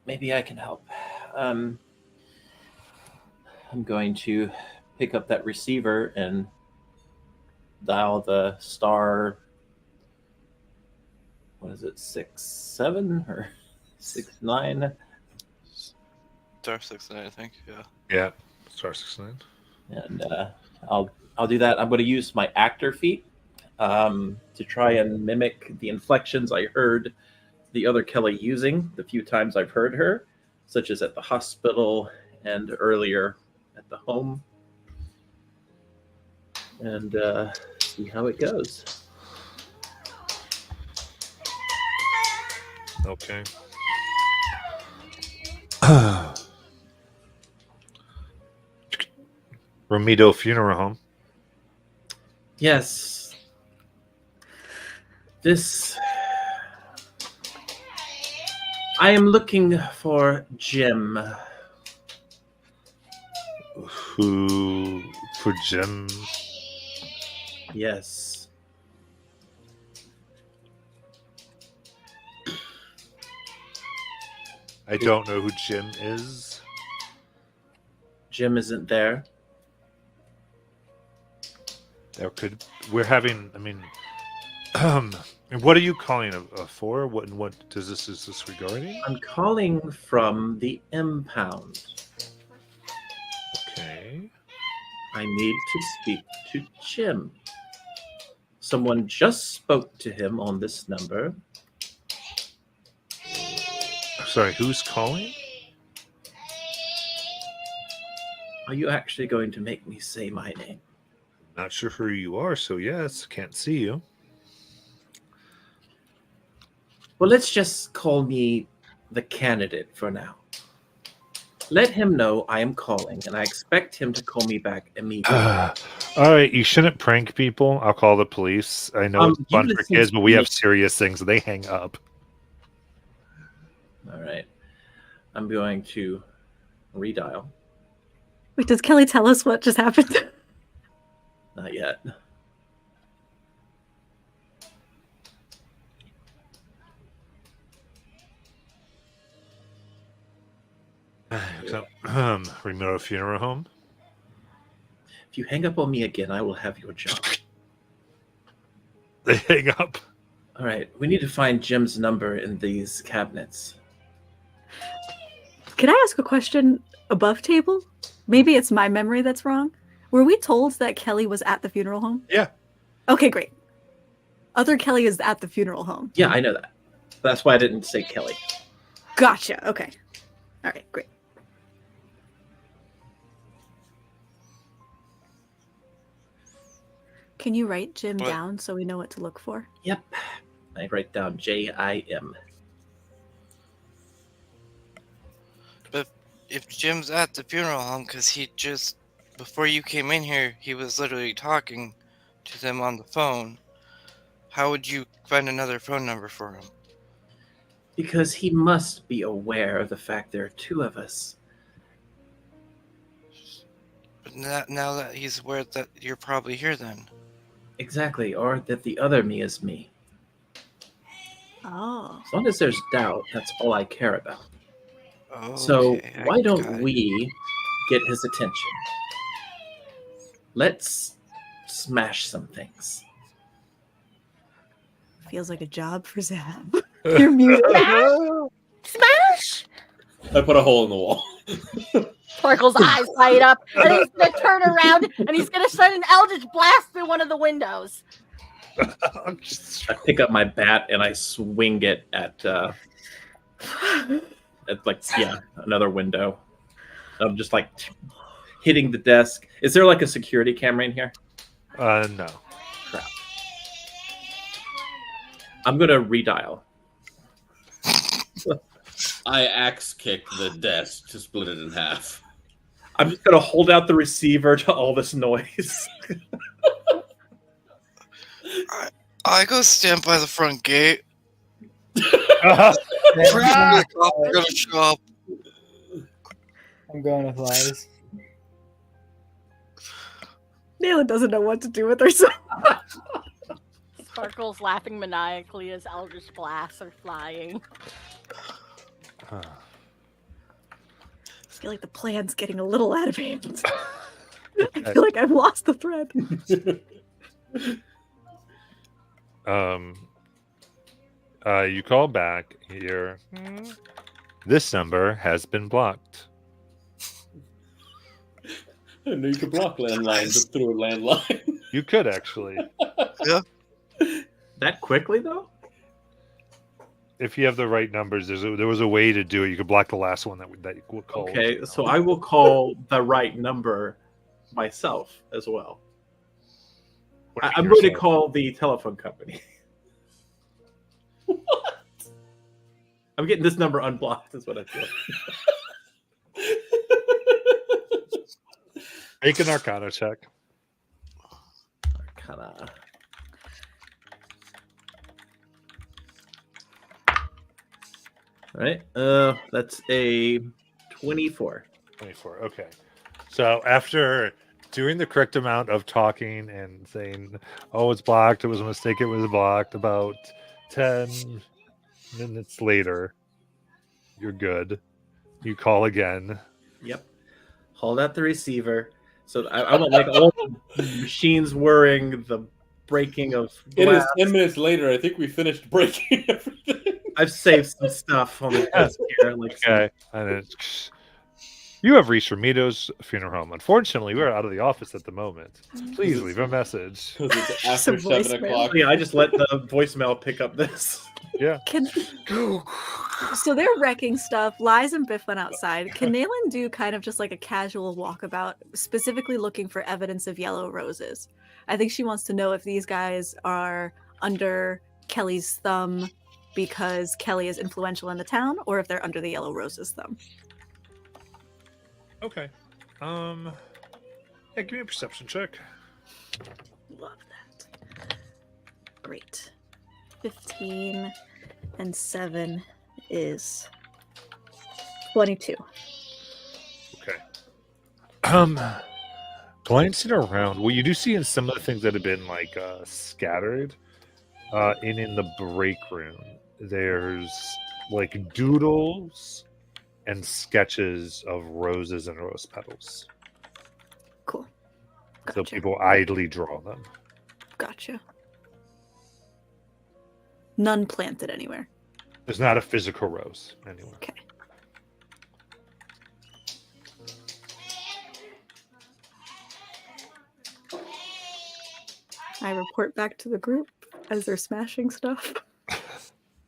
Maybe I can help. I'm going to pick up that receiver and dial the star. What is it? 6-7 or 6-9? Star 69, I think. Yeah. Yeah. Star 69. And I'll do that. I'm going to use my actor feat to try and mimic the inflections I heard the other Kelly using the few times I've heard her, such as at the hospital and earlier at the home, and see how it goes. Okay. Romito Funeral Home. Yes. This. I am looking for Jim. Who for Jim? Yes. I don't know who Jim is. Jim isn't there. We're having. I mean, what are you calling a for? What is this regarding? I'm calling from the impound. Okay. I need to speak to Jim. Someone just spoke to him on this number. Sorry, who's calling? Are you actually going to make me say my name? Not sure who you are, so yes, can't see you. Well, let's just call me the candidate for now. Let him know I am calling, and I expect him to call me back immediately. All right, you shouldn't prank people. I'll call the police. I know it's fun you for listen kids, to but we me. have serious things. They hang up. All right. I'm going to redial. Wait, does Kelly tell us what just happened? Not yet. So, remote funeral home. If you hang up on me again, I will have your job. They hang up. All right. We need to find Jim's number in these cabinets. Can I ask a question above table? Maybe it's my memory that's wrong. Were we told that Kelly was at the funeral home? Yeah. Okay, great. Other Kelly is at the funeral home. Yeah, I know that. That's why I didn't say Kelly. Gotcha. Okay. All right, great. Can you write Jim What? down so we know what to look for? Yep. I write down Jim. If Jim's at the funeral home, because he just, before you came in here, he was literally talking to them on the phone, how would you find another phone number for him? Because he must be aware of the fact there are two of us. But now that he's aware that you're probably here then. Exactly. Or that the other me is me. Oh. As long as there's doubt, that's all I care about. Oh, So okay, I why don't got it. we get his attention? Let's smash some things. Feels like a job for Zab. You're muted. Smash! I put a hole in the wall. Sparkle's eyes light up, and he's gonna turn around and he's gonna send an eldritch blast through one of the windows. I pick up my bat and I swing it at like, yeah, another window. I'm just like, hitting the desk. Is there like a security camera in here? No. Crap. I'm gonna redial. I axe kick the desk to split it in half. I'm just gonna hold out the receiver to all this noise. I go stand by the front gate. Yeah, The cops are gonna show up. I'm going with Lies. Nayla doesn't know what to do with herself. Sparkle's laughing maniacally as Eldritch Blasts are flying. I feel like the plan's getting a little out of hand. I feel like I've lost the thread. You call back here. This number has been blocked. I didn't know you could block landlines through a landline. You could actually, That quickly though? if you have the right numbers. There was a way to do it. You could block the last one that you would call. Okay, so I will call the right number myself as well. What do you I'm mean going to yourself? call the telephone company. I'm getting this number unblocked, is what I feel. Make an Arcana check. Kinda. All right. That's a 24. 24. Okay. So after doing the correct amount of talking and saying, "Oh, it's blocked. It was a mistake. It was blocked," about 10 minutes later, you're good. You call again. Yep. Hold out the receiver. So I want like all the machines whirring, the breaking of It is glass. 10 minutes later. I think we finished breaking everything. I've saved some stuff on the desk here. Like Okay. And it's, you have reached Ramito's funeral home. Unfortunately, we're out of the office at the moment. Please leave a message. Because it's after Some 7 voicemail. o'clock. yeah, I just let the voicemail pick up this. Can so they're wrecking stuff. Lies and Biff went outside. Can Nayland do kind of just like a casual walkabout, specifically looking for evidence of yellow roses? I think she wants to know if these guys are under Kelly's thumb because Kelly is influential in the town, or if they're under the yellow roses thumb. Okay. Yeah, give me a perception check. Love that. Great. 15 and 7 is 22. Okay. Glancing around, well, you do see in some of the things that have been like scattered in the break room, there's like doodles and sketches of roses and rose petals. Cool. So Gotcha. people idly draw them. Gotcha. None planted anywhere. There's not a physical rose anywhere. Okay. I report back to the group as they're smashing stuff.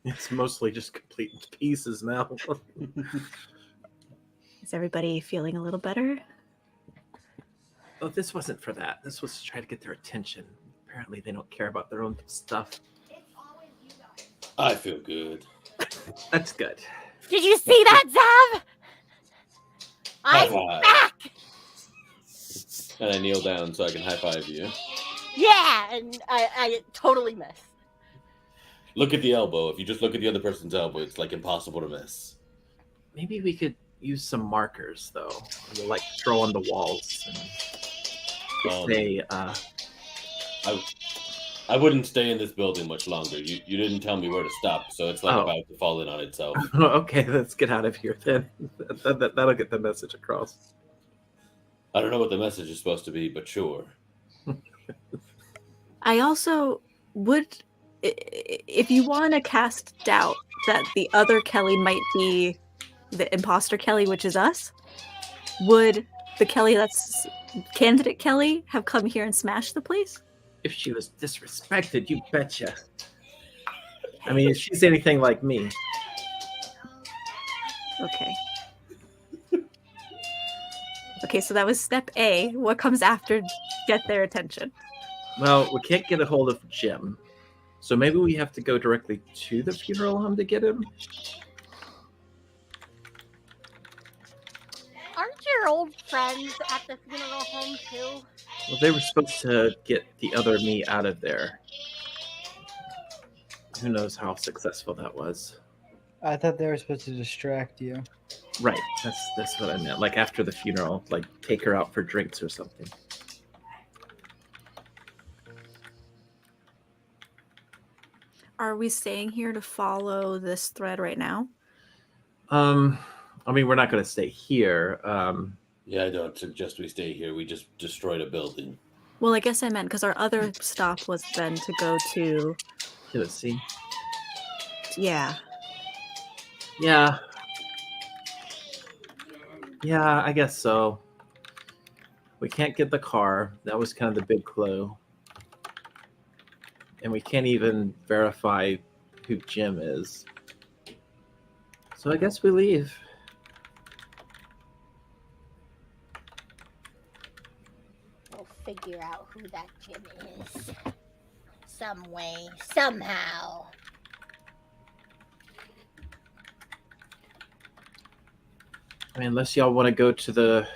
It's mostly just complete pieces now. Is everybody feeling a little better? Oh, this wasn't for that. This was to try to get their attention. Apparently, they don't care about their own stuff. I feel good. That's good. Did you see that, Zav? High I'm five. back! And I kneel down so I can high five you. Yeah, and I totally missed. Look at the elbow. If you just look at the other person's elbow, it's like impossible to miss. Maybe we could use some markers, though. We'll, like throw on the walls and say, I wouldn't stay in this building much longer. You didn't tell me where to stop, so it's like Oh. about to fall in on itself. okay, let's get out of here then. That'll get the message across. I don't know what the message is supposed to be, but sure. I also would, if you want to cast doubt that the other Kelly might be the imposter Kelly, which is us, would the Kelly that's candidate Kelly have come here and smashed the place? If she was disrespected, you betcha. I mean, if she's anything like me. Okay. Okay, so that was step A. What comes after get their attention? Well, we can't get a hold of Jim. So maybe we have to go directly to the funeral home to get him? Aren't your old friends at the funeral home too? Well, they were supposed to get the other me out of there. Who knows how successful that was. I thought they were supposed to distract you. Right, that's what I meant. Like after the funeral, like take her out for drinks or something. Are we staying here to follow this thread right now? I mean, we're not going to stay here. Yeah, I don't suggest we stay here. We just destroyed a building. Well, I guess I meant because our other stop was then to go to. Tennessee. Yeah. Yeah. Yeah, I guess so. We can't get the car. That was kind of the big clue. And we can't even verify who Jim is. So I guess we leave. We'll figure out who that Jim is. Some way, somehow. I mean, unless y'all want to go to the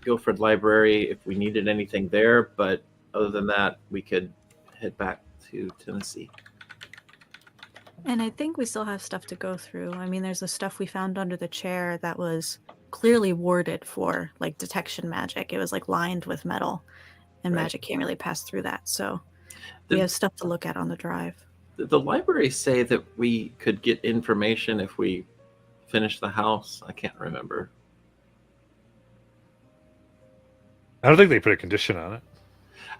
Guilford Library if we needed anything there, but other than that, we could head back to Tennessee. And I think we still have stuff to go through. I mean, there's the stuff we found under the chair that was clearly warded for like detection magic. It was like lined with metal, and Right. magic can't really pass through that. So The- we have stuff to look at on the drive. The libraries say that we could get information if we finish the house. I can't remember. I don't think they put a condition on it.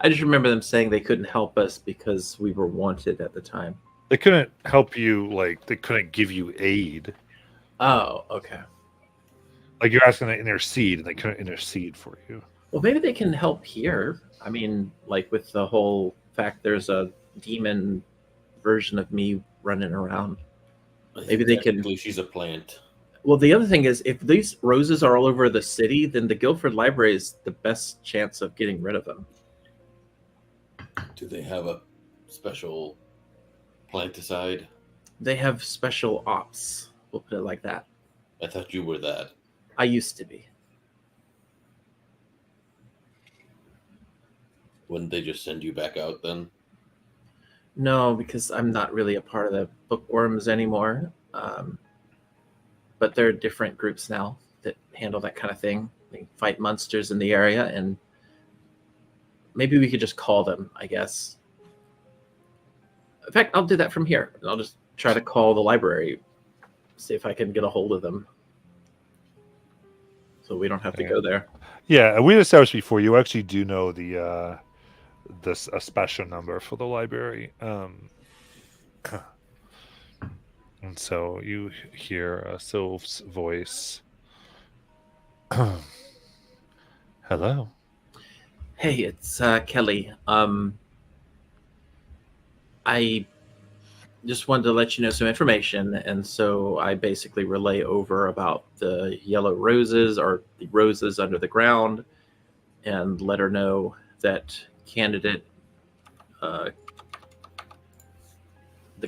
I just remember them saying they couldn't help us because we were wanted at the time. They couldn't help you, like, they couldn't give you aid. Oh, okay. Like, you're asking to intercede, and they couldn't intercede for you. Well, maybe they can help here. I mean, like with the whole fact there's a demon version of me running around. I think Maybe they can- technically she's a plant. Well, the other thing is, if these roses are all over the city, then the Guilford Library is the best chance of getting rid of them. Do they have a special planticide? They have special ops. We'll put it like that. I thought you were that. I used to be. Wouldn't they just send you back out then? No, because I'm not really a part of the bookworms anymore. But there are different groups now that handle that kind of thing. They fight monsters in the area, and maybe we could just call them, I guess. In fact, I'll do that from here. I'll just try to call the library, see if I can get a hold of them. So we don't have to go there. Yeah, we established before, you actually do know the this a special number for the library. And so you hear Sylph's voice. Hello. Hey, it's Kelly. I just wanted to let you know some information, and so I basically relay over about the yellow roses or the roses under the ground, and let her know that the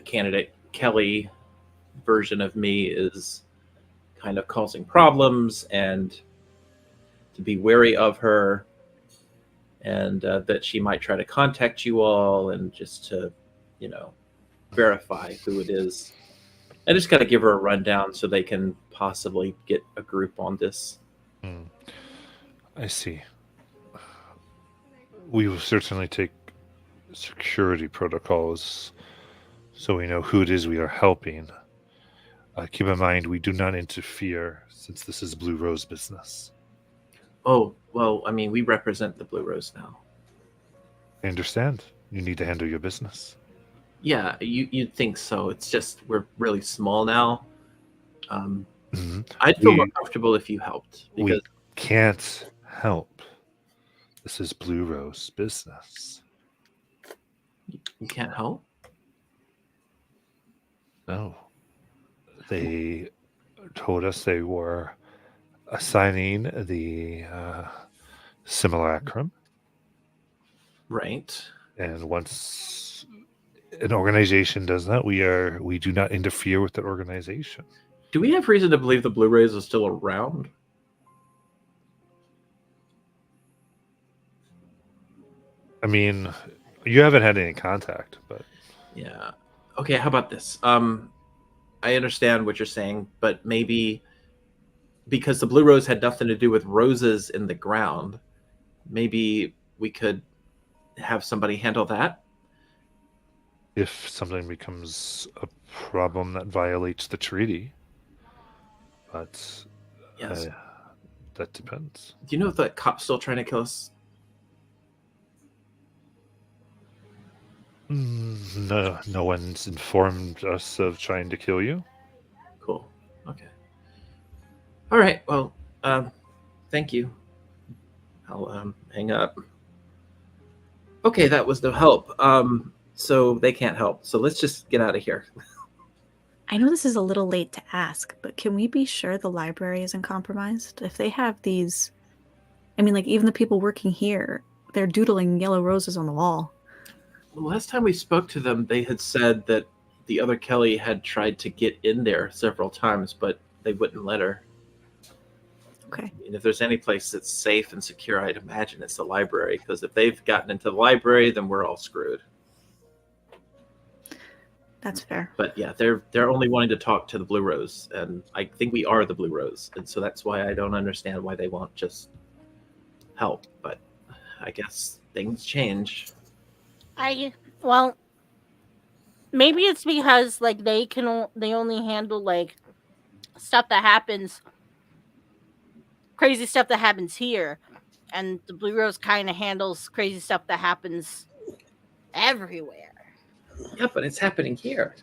candidate Kelly version of me is kind of causing problems, and to be wary of her, and that she might try to contact you all, and just to, verify who it is. I just got to give her a rundown so they can possibly get a group on this. I see. We will certainly take security protocols so we know who it is we are helping. Keep in mind, we do not interfere since this is Blue Rose business. Oh, well, I mean, we represent the Blue Rose now. I understand. You need to handle your business. Yeah, you'd think so. It's just we're really small now. Mhm. I'd feel We- more comfortable if you helped. We Because can't help. This is Blue Rose business. you can't help? No. They told us they were assigning the simulacrum. Right. And once an organization does that, we do not interfere with the organization. Do we have reason to believe the Blu-rays are still around? I mean, you haven't had any contact, but Yeah. Okay, how about this? I understand what you're saying, but maybe because the blue rose had nothing to do with roses in the ground, maybe we could have somebody handle that. if something becomes a problem that violates the treaty, but Yes. that depends. Do you know if that cop's still trying to kill us? No one's informed us of trying to kill you. Cool. Okay. All right. Well, thank you. I'll hang up. Okay, that was no help. So they can't help. So let's just get out of here. I know this is a little late to ask, but can we be sure the library isn't compromised? If they have these, I mean, like even the people working here, they're doodling yellow roses on the wall. The last time we spoke to them, they had said that the other Kelly had tried to get in there several times, but they wouldn't let her. Okay. And if there's any place that's safe and secure, I'd imagine it's the library, because if they've gotten into the library, then we're all screwed. That's fair. But yeah, they're only wanting to talk to the Blue Rose, and I think we are the Blue Rose, and so that's why I don't understand why they won't just help. But I guess things change. Well, maybe it's because like they only handle like stuff that happens, crazy stuff that happens here, and the Blue Rose kind of handles crazy stuff that happens everywhere. Yeah, but it's happening here.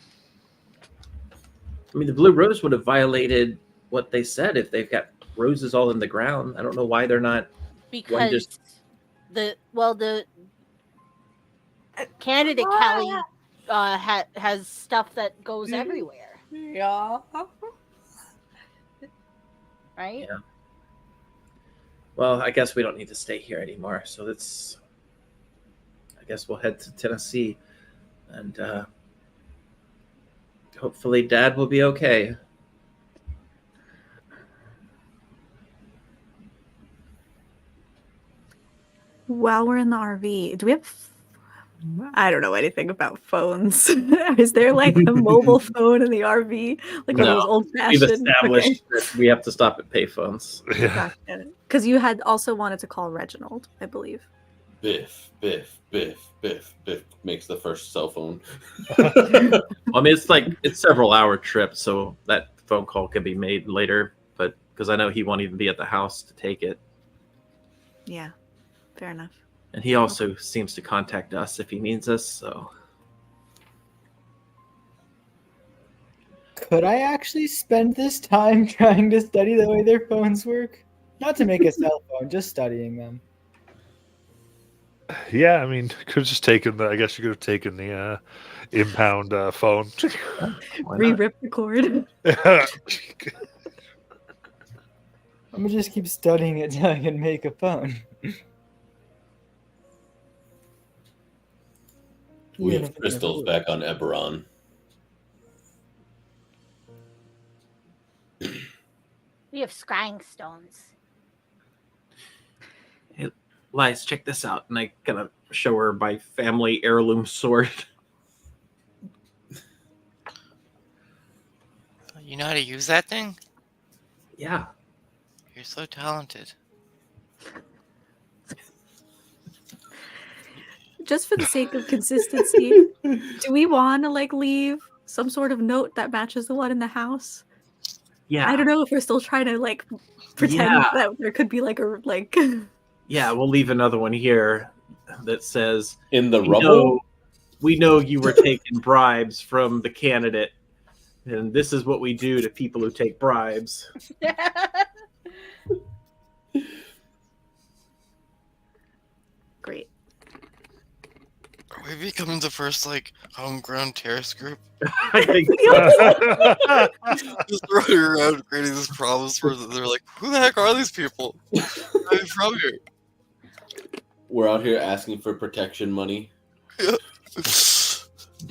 I mean, the Blue Rose would have violated what they said if they've got roses all in the ground. I don't know why they're not. Because just- the candidate Kelly has stuff that goes everywhere, Yeah. right? Yeah. Well, I guess we don't need to stay here anymore. So I guess we'll head to Tennessee, and hopefully Dad will be okay. While we're in the RV, do we have? I don't know anything about phones. Is there like a mobile phone in the RV, like one of No, those old We've fashioned? established that we have to stop at payphones. Yeah. Because you had also wanted to call Reginald, I believe. Biff, Biff, Biff, Biff, Biff makes the first cell phone. I mean, it's several hour trip, so that phone call can be made later. But because I know he won't even be at the house to take it, Yeah, fair enough. and he also seems to contact us if he needs us. So Could I actually spend this time trying to study the way their phones work? Not to make a cell phone, just studying them. Yeah, I mean, could have just taken I guess you could have taken the impound phone. why not? Re-rip the cord. I'm gonna just keep studying it till I can make a phone. We Even have if it's crystals never- back on Eberron. We have scrying stones. Lies, check this out, and I gotta show her my family heirloom sword. You know how to use that thing? Yeah, You're so talented. Just for the sake of consistency, do we want to like leave some sort of note that matches the one in the house? yeah, I don't know if we're still trying to like pretend Yeah. that there could be like a like. yeah. We'll leave another one here that says, In the "We rubble? know, we know you were taking bribes from the candidate, and this is what we do to people who take bribes." Great. Are we becoming the first like homegrown terrorist group? I think Just running around creating these problems where they're like, who the heck are these people? Where are they from here? we're out here asking for protection money.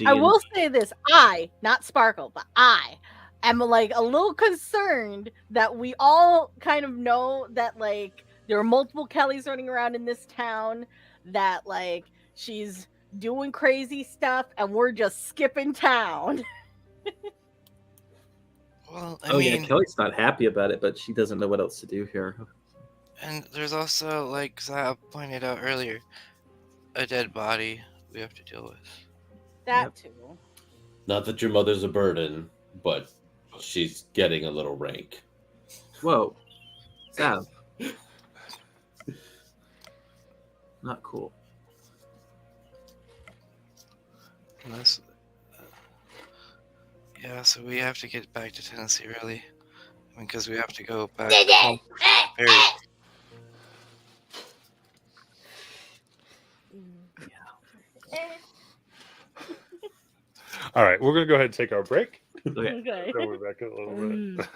I will say this: I, not Sparkle, but I am like a little concerned that we all kind of know that like there are multiple Kellys running around in this town. That like she's doing crazy stuff, and we're just skipping town. Well, I Oh mean, yeah, Kelly's not happy about it, but she doesn't know what else to do here. and there's also, like Zab pointed out earlier, a dead body we have to deal with. That too. Not that your mother's a burden, but she's getting a little rank. Whoa, Sav. Not cool. Unless, yeah, so we have to get back to Tennessee, really. I mean, because we have to go back home. Very- All right, we're gonna go ahead and take our break. Okay. Okay. So we're back in a little bit.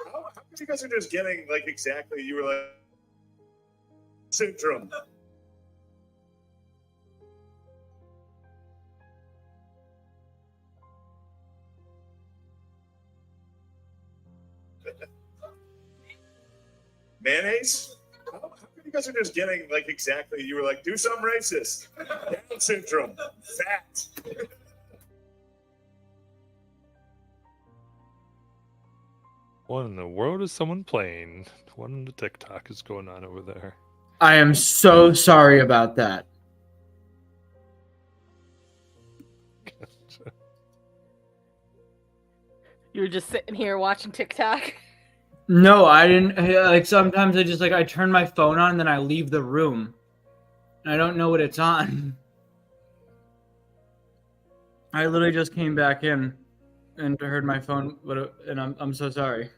How come you guys are just getting like exactly? You were like syndrome. Mayonnaise? How come you guys are just getting like exactly? You were like, do something racist. Down syndrome. Fat. What in the world is someone playing? What in the TikTok is going on over there? I am so sorry about that. You were just sitting here watching TikTok. No, I didn't. Like sometimes I just I turn my phone on and then I leave the room. I don't know what it's on. I literally just came back in and heard my phone, and I'm so sorry.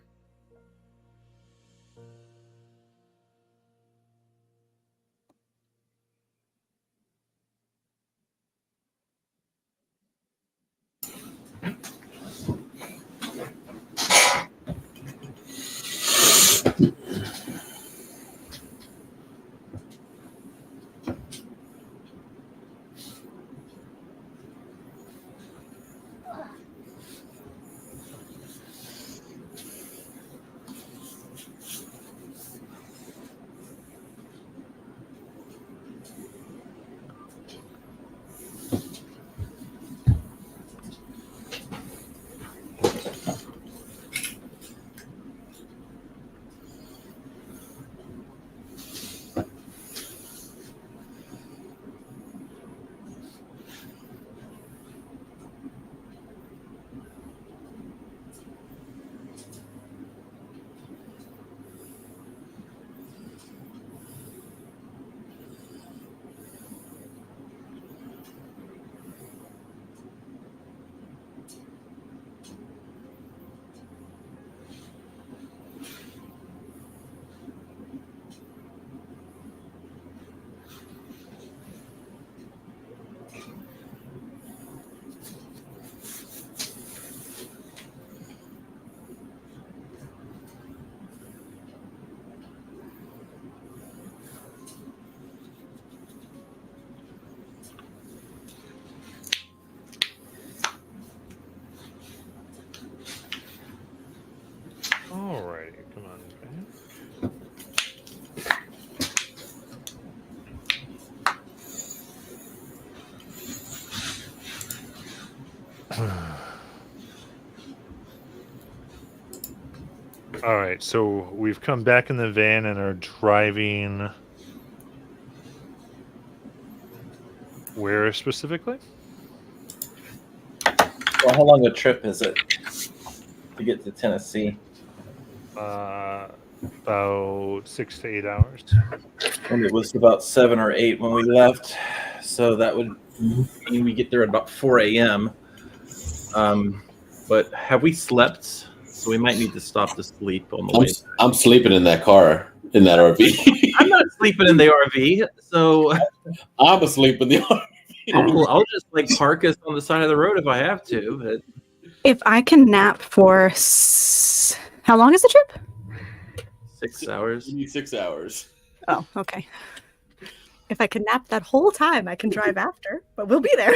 Alrighty, come on, man. All right, so we've come back in the van and are driving. Where specifically? Well, how long a trip is it to get to Tennessee? About 6 to 8 hours. And it was about 7 or 8 when we left, so that would mean we get there at about 4 a.m. But have we slept? So we might need to stop to sleep on the way. I'm sleeping in that car, in that RV. I'm not sleeping in the RV, so I'm asleep in the RV. I'll just park us on the side of the road if I have to. But If I can nap for how long is the trip? 6 hours. You need 6 hours. Oh, okay. If I can nap that whole time, I can drive after, but we'll be there.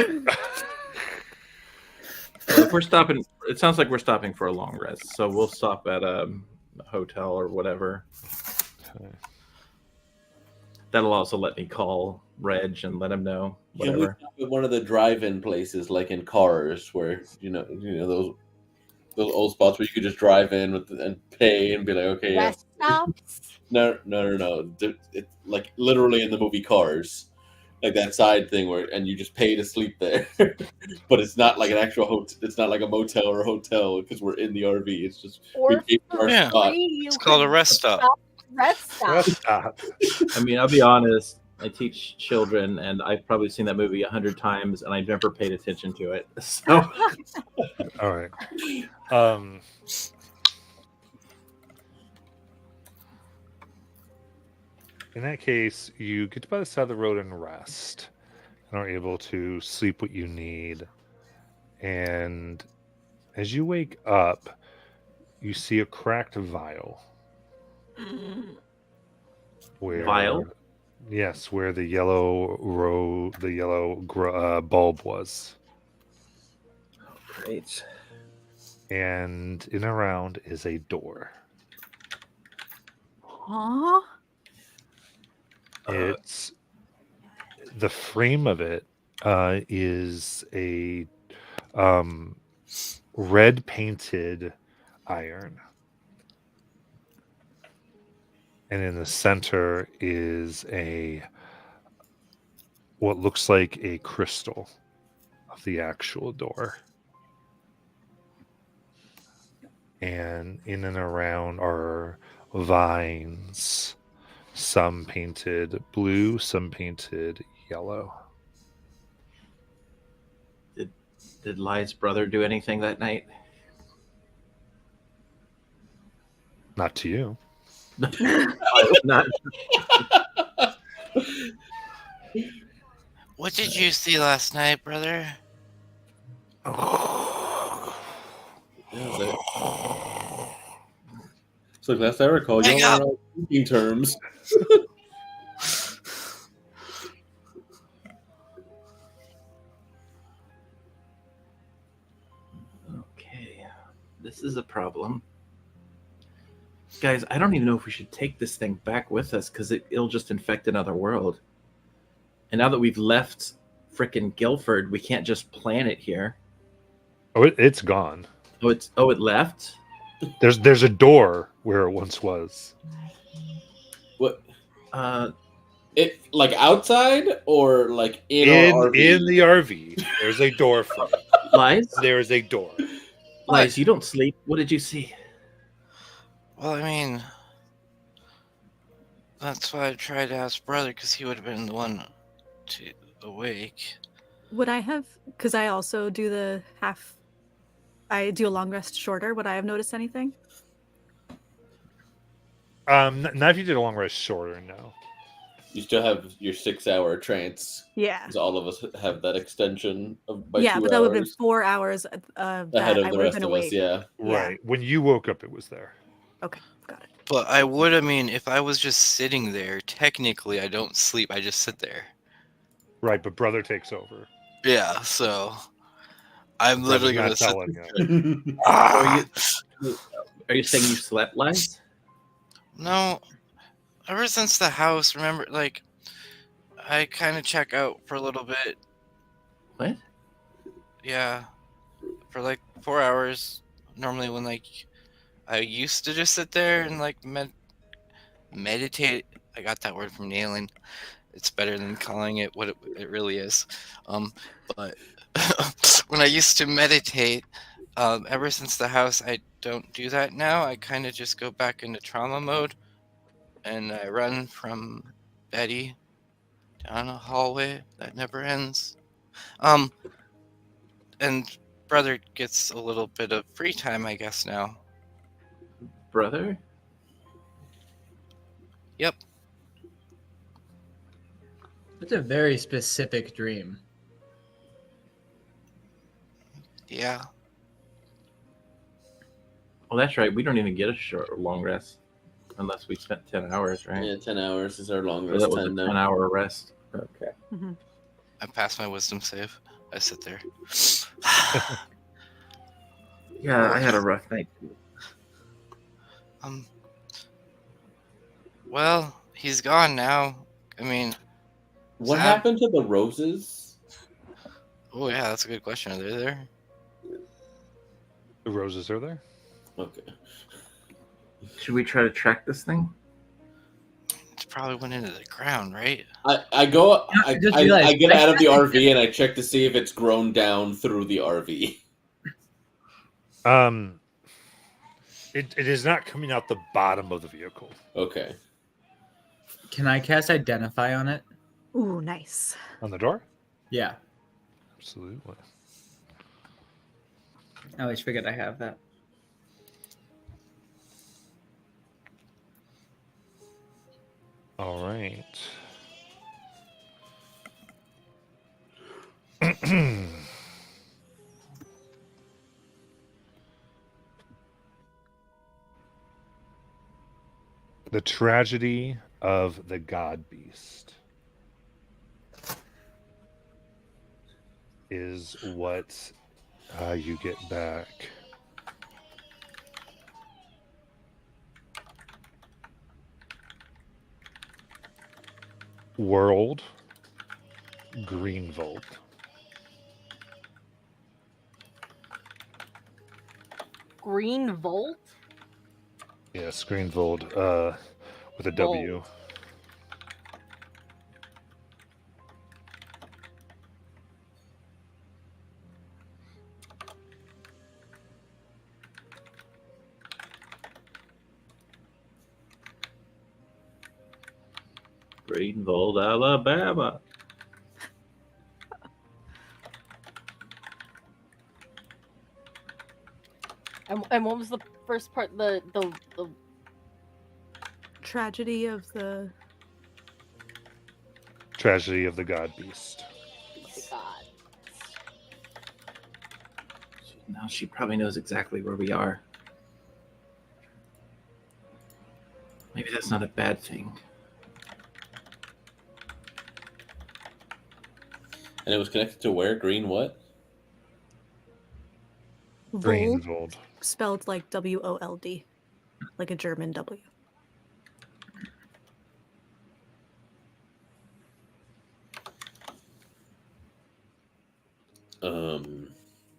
Well, if we're stopping, it sounds like we're stopping for a long rest, so we'll stop at a hotel or whatever. Okay. That'll also let me call Reg and let him know Can we whatever. stop at one of the drive-in places, like in cars, where you know those old spots where you could just drive in and pay and be like, okay, yeah. Rest stops. No. It's like literally in the movie Cars, like that side thing and you just pay to sleep there, but it's not like an actual hotel. It's not like a motel or a hotel because we're in the RV. It's just we Or pay for our Yeah. spot. It's called a rest stop. Rest stop. Stop. I mean, I'll be honest. I teach children, and I've probably seen that movie 100 times, and I've never paid attention to it. So All right. In that case, you get by the side of the road and rest, and are able to sleep what you need. And As you wake up, you see a cracked vial. Where, Vial? Yes, where the yellow bulb was. Great. And in and around is a door. Huh? It's the frame of it is a red painted iron, and in the center is what looks like a crystal of the actual door. And in and around are vines, some painted blue, some painted yellow. Did Lai's brother do anything that night? Not to you. I hope not. What did you see last night, brother? So last I recall, Hang you all up. were on speaking terms. Okay, this is a problem. Guys, I don't even know if we should take this thing back with us because it'll just infect another world. And now that we've left frickin' Guildford, we can't just plant it here. Oh, it's gone. Oh, it left? There's a door where it once was. What? Uh, It like outside or like in our RV? In the RV, there's a door frame. Lies? There is a door. Lies, you don't sleep. What did you see? Well, I mean, that's why I tried to ask brother because he would have been the one to awake. Would I have, because I also do I do a long rest shorter, would I have noticed anything? Not if you did a long rest shorter, no. You still have your 6-hour trance. Yeah. Because all of us have that extension of by Yeah, 2 but that would have been hours 4 hours ahead that of I the would have rest been of awake. us. Yeah. Yeah. Right. When you woke up, it was there. Okay, got it. But I would, I mean, if I was just sitting there, technically I don't sleep, I just sit there. Right, but brother takes over. Yeah, so I'm Brother's literally gonna not sit telling there. you. Ah! Are you saying you slept, Lies? No, ever since the house, remember, like, I kind of check out for a little bit. What? Yeah, for like 4 hours. Normally, when like I used to just sit there and like meditate. I got that word from Nailing. It's better than calling it what it really is. But when I used to meditate, ever since the house, I don't do that now. I kind of just go back into trauma mode, and I run from Betty down a hallway that never ends. And brother gets a little bit of free time, I guess, now. Brother? Yep. It's a very specific dream. Yeah. Well, that's right. We don't even get a short or long rest unless we spent 10 hours, right? Yeah, 10 hours is our So longest that was a time now. 10-hour rest. Okay. I passed my wisdom save. I sit there. Yeah, I had a rough night too. Well, he's gone now. I mean, What Sad. happened to the roses? oh yeah, that's a good question. Are they there? The roses are there. Okay. Should we try to track this thing? It probably went into the ground, right? I just realized- I get out of the RV and I check to see if it's grown down through the RV. It is not coming out the bottom of the vehicle. Okay. Can I cast Identify on it? Ooh, nice. On the door? Yeah. Absolutely. I always forget I have that. All right. The tragedy of the god beast is what you get back. World Greenvolt. Green Volt? Yes, Greenvolt with a W. Greenvold, Alabama. And what was the first part? The Tragedy of the. Tragedy of the god beast. God. Now she probably knows exactly where we are. Maybe that's not a bad thing. And it was connected to where? Green what? Vold, Greenvolt. spelled like WOLD, like a German W.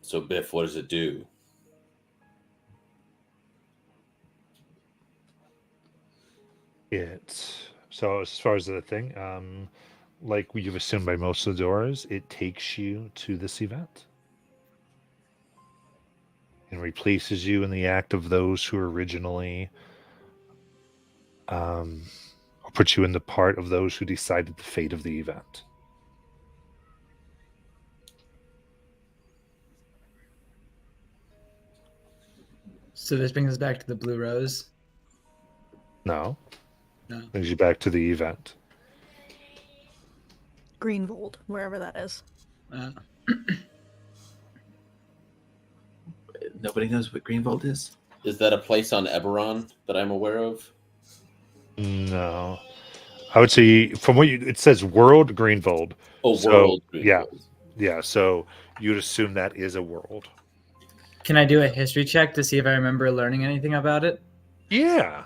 So Biff, what does it do? So as far as the thing, like you've assumed by most of the doors, it takes you to this event and replaces you in the act of those who originally or puts you in the part of those who decided the fate of the event. So this brings us back to the Blue Rose. No. No. Brings you back to the event. Greenvold, wherever that is. Nobody knows what Greenvold is? Is that a place on Eberron that I'm aware of? No. I would say from what it says World Greenvold. Oh, So, World. yeah. Greenvold. Yeah, so you'd assume that is a world. Can I do a history check to see if I remember learning anything about it? Yeah.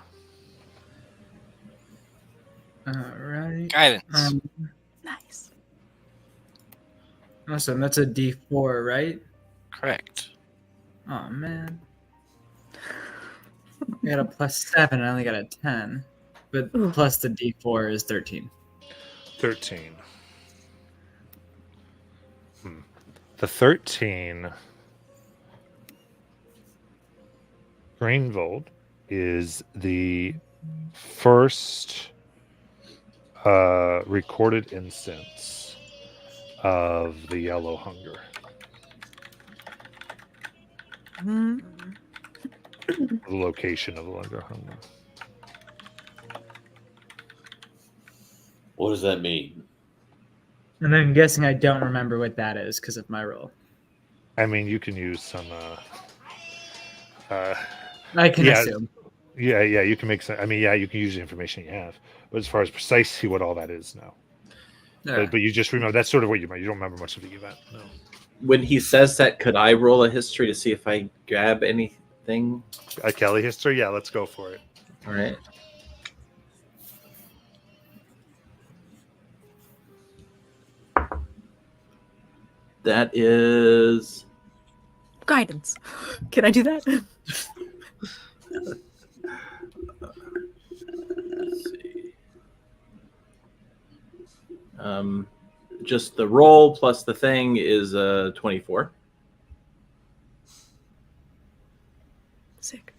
All right. Guidance. Nice. Awesome. That's a D4, right? Correct. Oh man. I got a +7. I only got a 10, but Ooh. plus the D4 is 13. 13. The 13 Greenvold is the first recorded instance of the Yellow Hunger. Hmm. The location of the Yellow Hunger. What does that mean? And I'm guessing I don't remember what that is because of my roll. I mean, you can use some. I can Yeah. assume. Yeah, you can make some. I mean, yeah, you can use the information you have, but as far as precisely what all that is, no. All right. But you just remember that's sort of what you remember. You don't remember much of the event. No. When he says that, could I roll a history to see if I grab anything? A Kelly history? Yeah, let's go for it. All right. That is Guidance. Can I do that? let's see. Just the roll plus the thing is 24. Sick.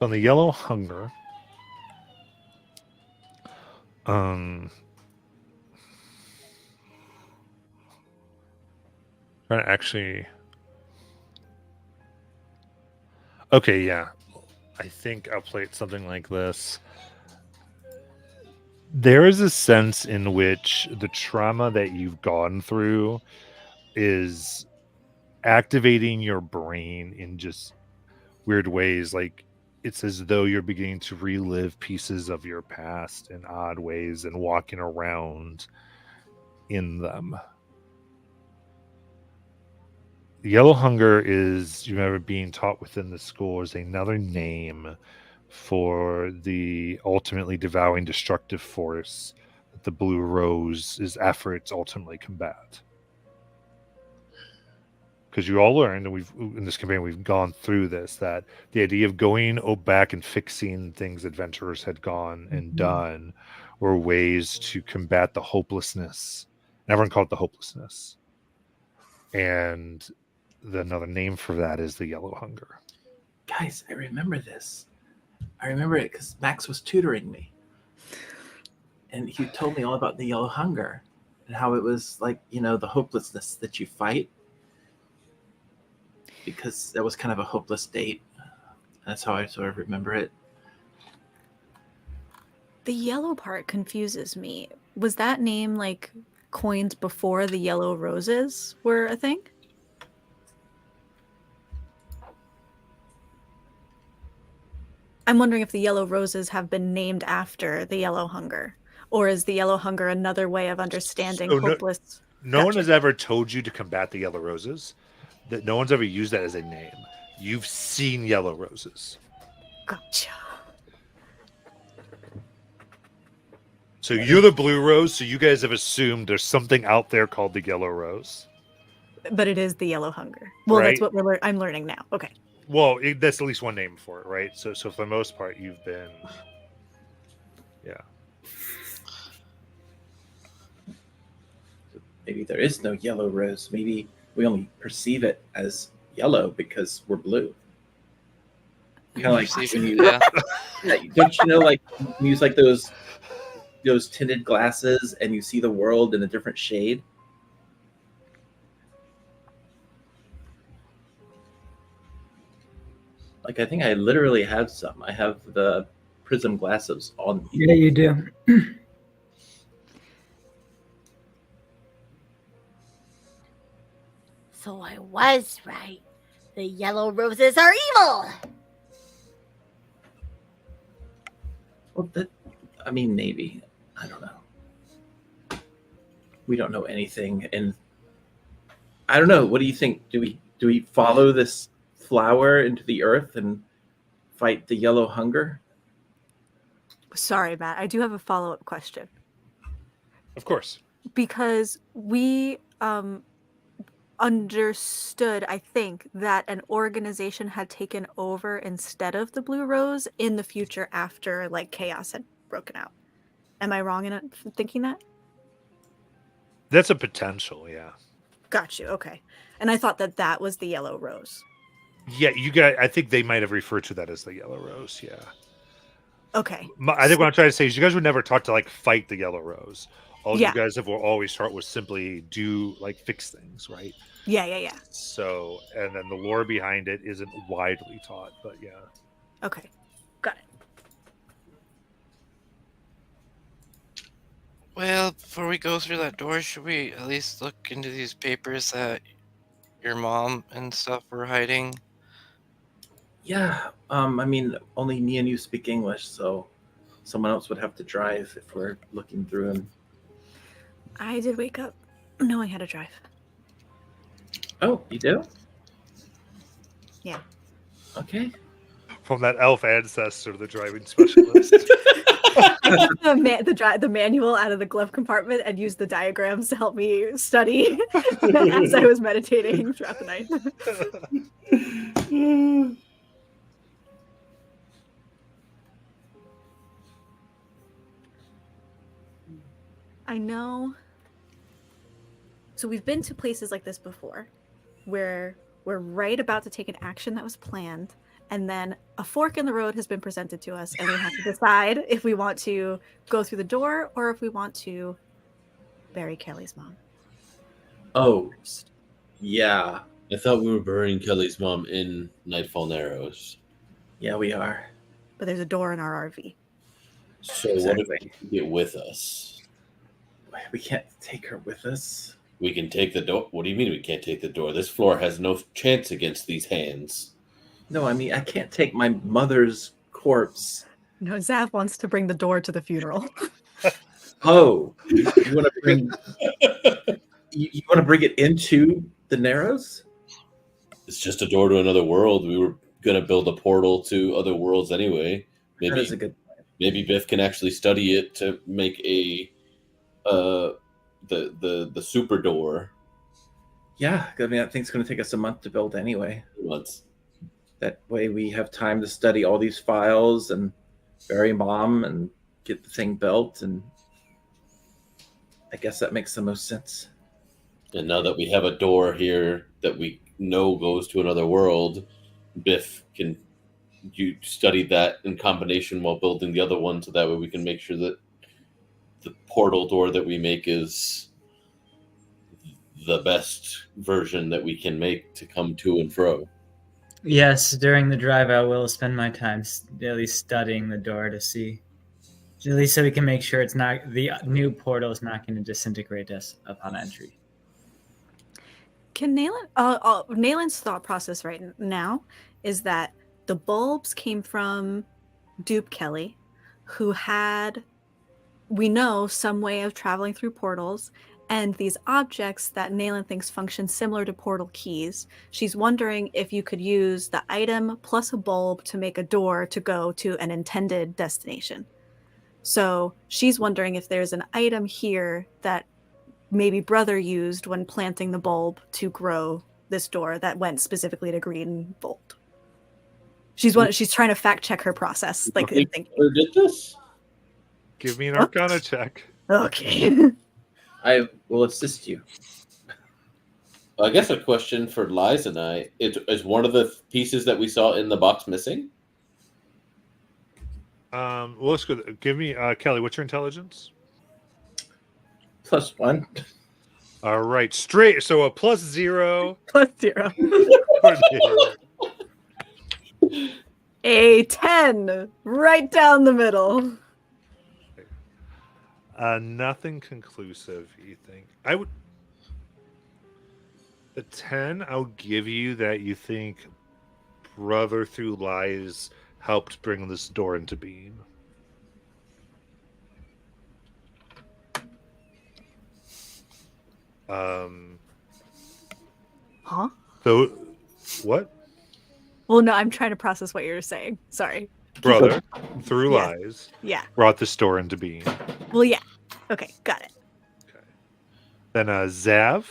On the Yellow Hunger, trying to actually. Okay, yeah. I think I'll play it something like this. There is a sense in which the trauma that you've gone through is activating your brain in just weird ways. Like it's as though you're beginning to relive pieces of your past in odd ways and walking around in them. Yellow hunger is, you remember being taught within the school, is another name for the ultimately devouring destructive force that the Blue Rose's efforts ultimately combat. Because you all learned, and we've in this campaign we've gone through this, that the idea of going back and fixing things adventurers had gone and done were ways to combat the hopelessness. And everyone called it the hopelessness. And another name for that is the yellow hunger. Guys, I remember this. I remember it because Max was tutoring me. And he told me all about the yellow hunger and how it was like, the hopelessness that you fight. Because that was kind of a hopeless state. That's how I sort of remember it. The yellow part confuses me. Was that name like coined before the yellow roses were a thing? I'm wondering if the yellow roses have been named after the yellow hunger, or is the yellow hunger another way of understanding hopeless? No one has ever told you to combat the yellow roses. That no one's ever used that as a name. You've seen yellow roses. Gotcha. So you're the blue rose, so you guys have assumed there's something out there called the yellow rose. But it is the yellow hunger. Well, Right. that's what I'm learning now. Okay. Well, that's at least one name for it, right? So for the most part, you've been, yeah. Maybe there is no yellow rose. Maybe we only perceive it as yellow because we're blue. Kind of like when you, Yeah. don't you know, like you use like those tinted glasses and you see the world in a different shade. Like I think I literally have some. I have the prism glasses on me. Yeah, you do. So I was right. The yellow roses are evil. Well, maybe. I don't know. We don't know anything, and I don't know. What do you think? Do we follow this flower into the earth and fight the yellow hunger? Sorry, Matt. I do have a follow-up question. Of course. Because we understood, I think, that an organization had taken over instead of the Blue Rose in the future after like chaos had broken out. Am I wrong in thinking that? That's a potential, yeah. Got you. Okay. And I thought that was the Yellow Rose. Yeah, you guys, I think they might have referred to that as the yellow rose, yeah. Okay. I think what I'm trying to say is you guys were never taught to like fight the yellow rose. All Yeah. you guys have always taught was simply do like fix things, right? Yeah. So, and then the lore behind it isn't widely taught, but yeah. Okay. Got it. Well, before we go through that door, should we at least look into these papers that your mom and stuff were hiding? Yeah. Only me and you speak English, so someone else would have to drive if we're looking through them. I did wake up knowing how to drive. Oh, you do? Yeah. Okay. From that elf ancestor, the driving specialist. The manual out of the glove compartment and used the diagrams to help me study as I was meditating throughout the night. I know. So we've been to places like this before where we're right about to take an action that was planned, and then a fork in the road has been presented to us, and we have to decide if we want to go through the door or if we want to bury Kelly's mom. Oh, yeah. I thought we were burying Kelly's mom in Nightfall Narrows. Yeah, we are. But there's a door in our RV. So what if we get with us? We can't take her with us. We can take the door. What do you mean we can't take the door? This floor has no chance against these hands. No, I mean I can't take my mother's corpse. No, Zav wants to bring the door to the funeral. Oh, you want to bring you want to bring it into the Narrows? It's just a door to another world. We were gonna build a portal to other worlds anyway. That is a good plan. Maybe Biff can actually study it to make a the super door. Yeah, I mean that thing's going to take us a month to build anyway. Once. That way we have time to study all these files and bury Mom and get the thing built, and I guess that makes the most sense. And now that we have a door here that we know goes to another world, Biff can you study that in combination while building the other one, so that way we can make sure that the portal door that we make is the best version that we can make to come to and fro. Yes, during the drive, I will spend my time at least studying the door to see, at least so we can make sure it's not the new portal is not going to disintegrate us upon entry. Can Nalen's thought process right now is that the bulbs came from Dupe Kelly, who had, we know, some way of traveling through portals, and these objects that Nalen thinks function similar to portal keys. She's wondering if you could use the item plus a bulb to make a door to go to an intended destination. So she's wondering if there's an item here that maybe Brother used when planting the bulb to grow this door that went specifically to Green Bolt. She's trying to fact check her process, like in thinking. Who did this? Give me an Arcana check. Okay. I will assist you. I guess a question for Liz and I: is one of the pieces that we saw in the box missing? Well, let's go. Give me Kelly. What's your intelligence? +1. All right, straight. So a +0. +0. A 10, right down the middle. Nothing conclusive. You think? I would. The 10. I'll give you that. You think Brother through lies helped bring this door into being. Huh? So, what? Well, no, I'm trying to process what you're saying. Sorry. Brother through Yeah. lies Yeah. brought this door into being. Well, yeah. Okay, got it. Then Zav,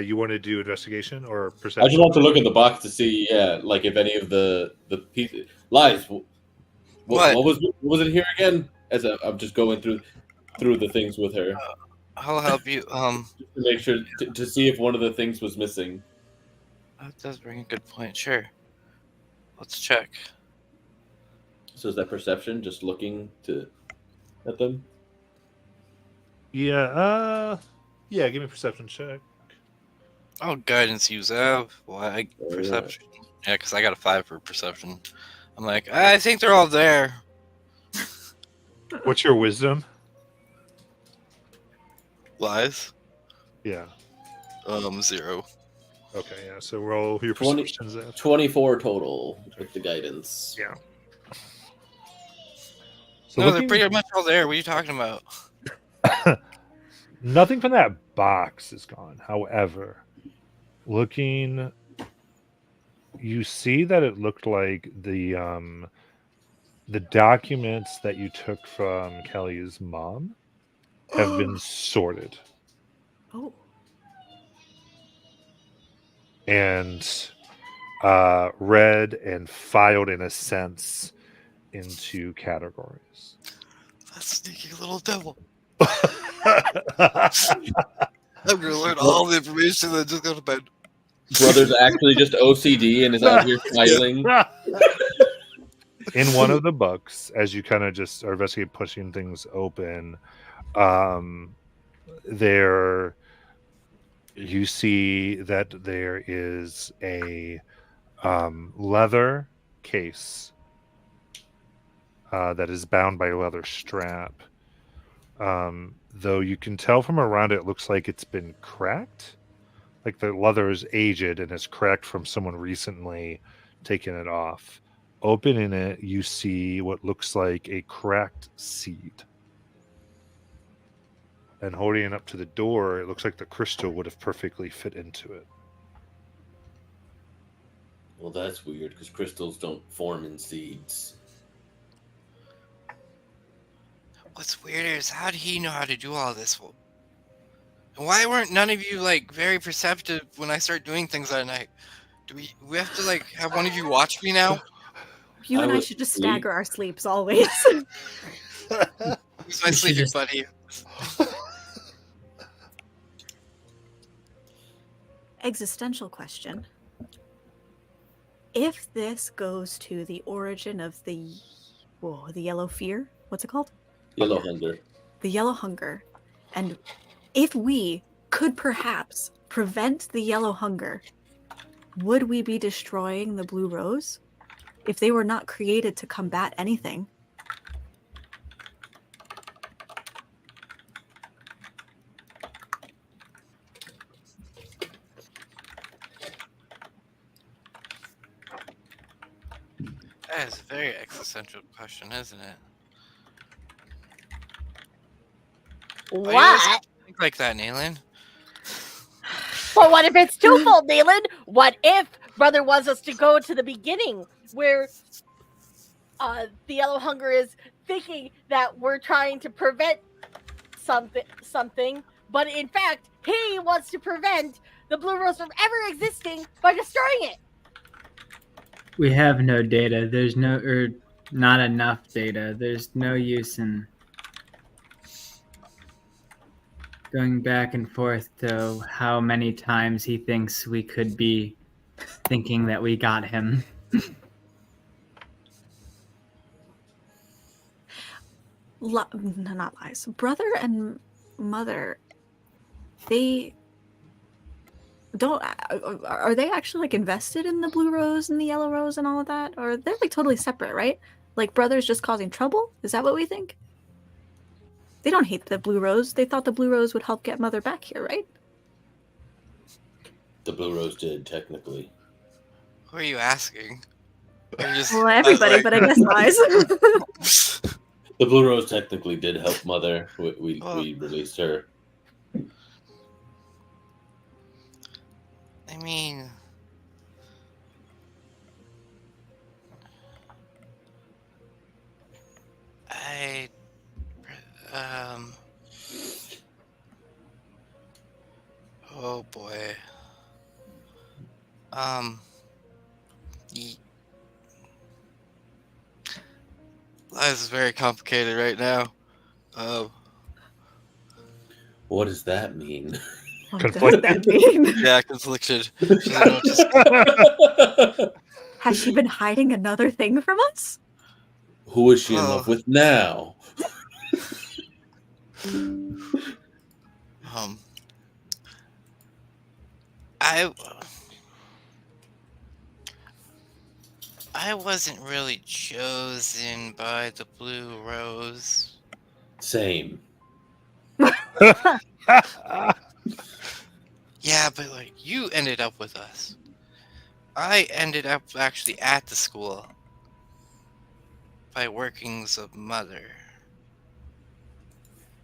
you want to do investigation or I perception? just want to look at the box to see, like if any of the pieces. Lies. What was it here again? As I'm just going through the things with her. I'll help you. To make sure to see if one of the things was missing. That does bring a good point. Sure. Let's check. So is that perception? Just looking at them. Yeah. Yeah. Give me a perception check. Oh, guidance you have. Why Oh, perception? Yeah, because I got a 5 for perception. I'm like, I think they're all there. What's your wisdom? Lies. Yeah. 0. Okay. Yeah. So roll your 20 perceptions. Zav. 24 total with the guidance. Yeah. So No, they're looking- pretty much all there. What are you talking about? Nothing from that box is gone. However, looking, you see that it looked like the documents that you took from Kelly's mom have been sorted Oh. and read and filed in a sense into categories. That sneaky little devil. I'm gonna learn all the information and then just go to bed. Brother's actually just OCD and is out here filing. In one of the books, as you kind of just are investigating, pushing things open, there you see that there is a leather case that is bound by a leather strap. Though you can tell from around it looks like it's been cracked. Like the leather is aged and is cracked from someone recently taking it off. Opening it, you see what looks like a cracked seed. And holding it up to the door, it looks like the crystal would have perfectly fit into it. Well, that's weird because crystals don't form in seeds. What's weirder is how did he know how to do all this? And why weren't none of you like very perceptive when I start doing things at night? Do we have to like have one of you watch me now? You and I would should just sleep. stagger our sleeps always. Who's my We should sleeping just- buddy? Existential question. If this goes to the origin of the yellow fear, what's it called? Yellow hunger. The yellow hunger. And if we could perhaps prevent the yellow hunger, would we be destroying the blue rose? If they were not created to combat anything. That is a very existential question, isn't it? Why you always What? think like that, Nayland? But what if it's twofold, Nayland? What if brother wants us to go to the beginning where the yellow hunger is thinking that we're trying to prevent something, but in fact he wants to prevent the blue rose from ever existing by destroying it? We have no data. There's no, or not enough data. There's no use in going back and forth to how many times he thinks we could be thinking that we got him. Not lies. Brother and mother, they don't. Are they actually like invested in the blue rose and the yellow rose and all of that, or they're like totally separate, right? Like brother's just causing trouble. Is that what we think? They don't hate the blue rose. They thought the blue rose would help get mother back here, right? The blue rose did, technically. Who are you asking? Or just, Well, everybody, but I guess lies. The blue rose technically did help Mother. We Oh. released her. I mean, oh boy. Ye- Life is very complicated right now. What does that mean? What does Conflicted. that mean? Yeah, conflicted. She doesn't know what to say. Has she been hiding another thing from us? Who is she in love with now? I wasn't really chosen by the blue rose. Same. Yeah, but like you ended up with us. I ended up actually at the school by workings of mother.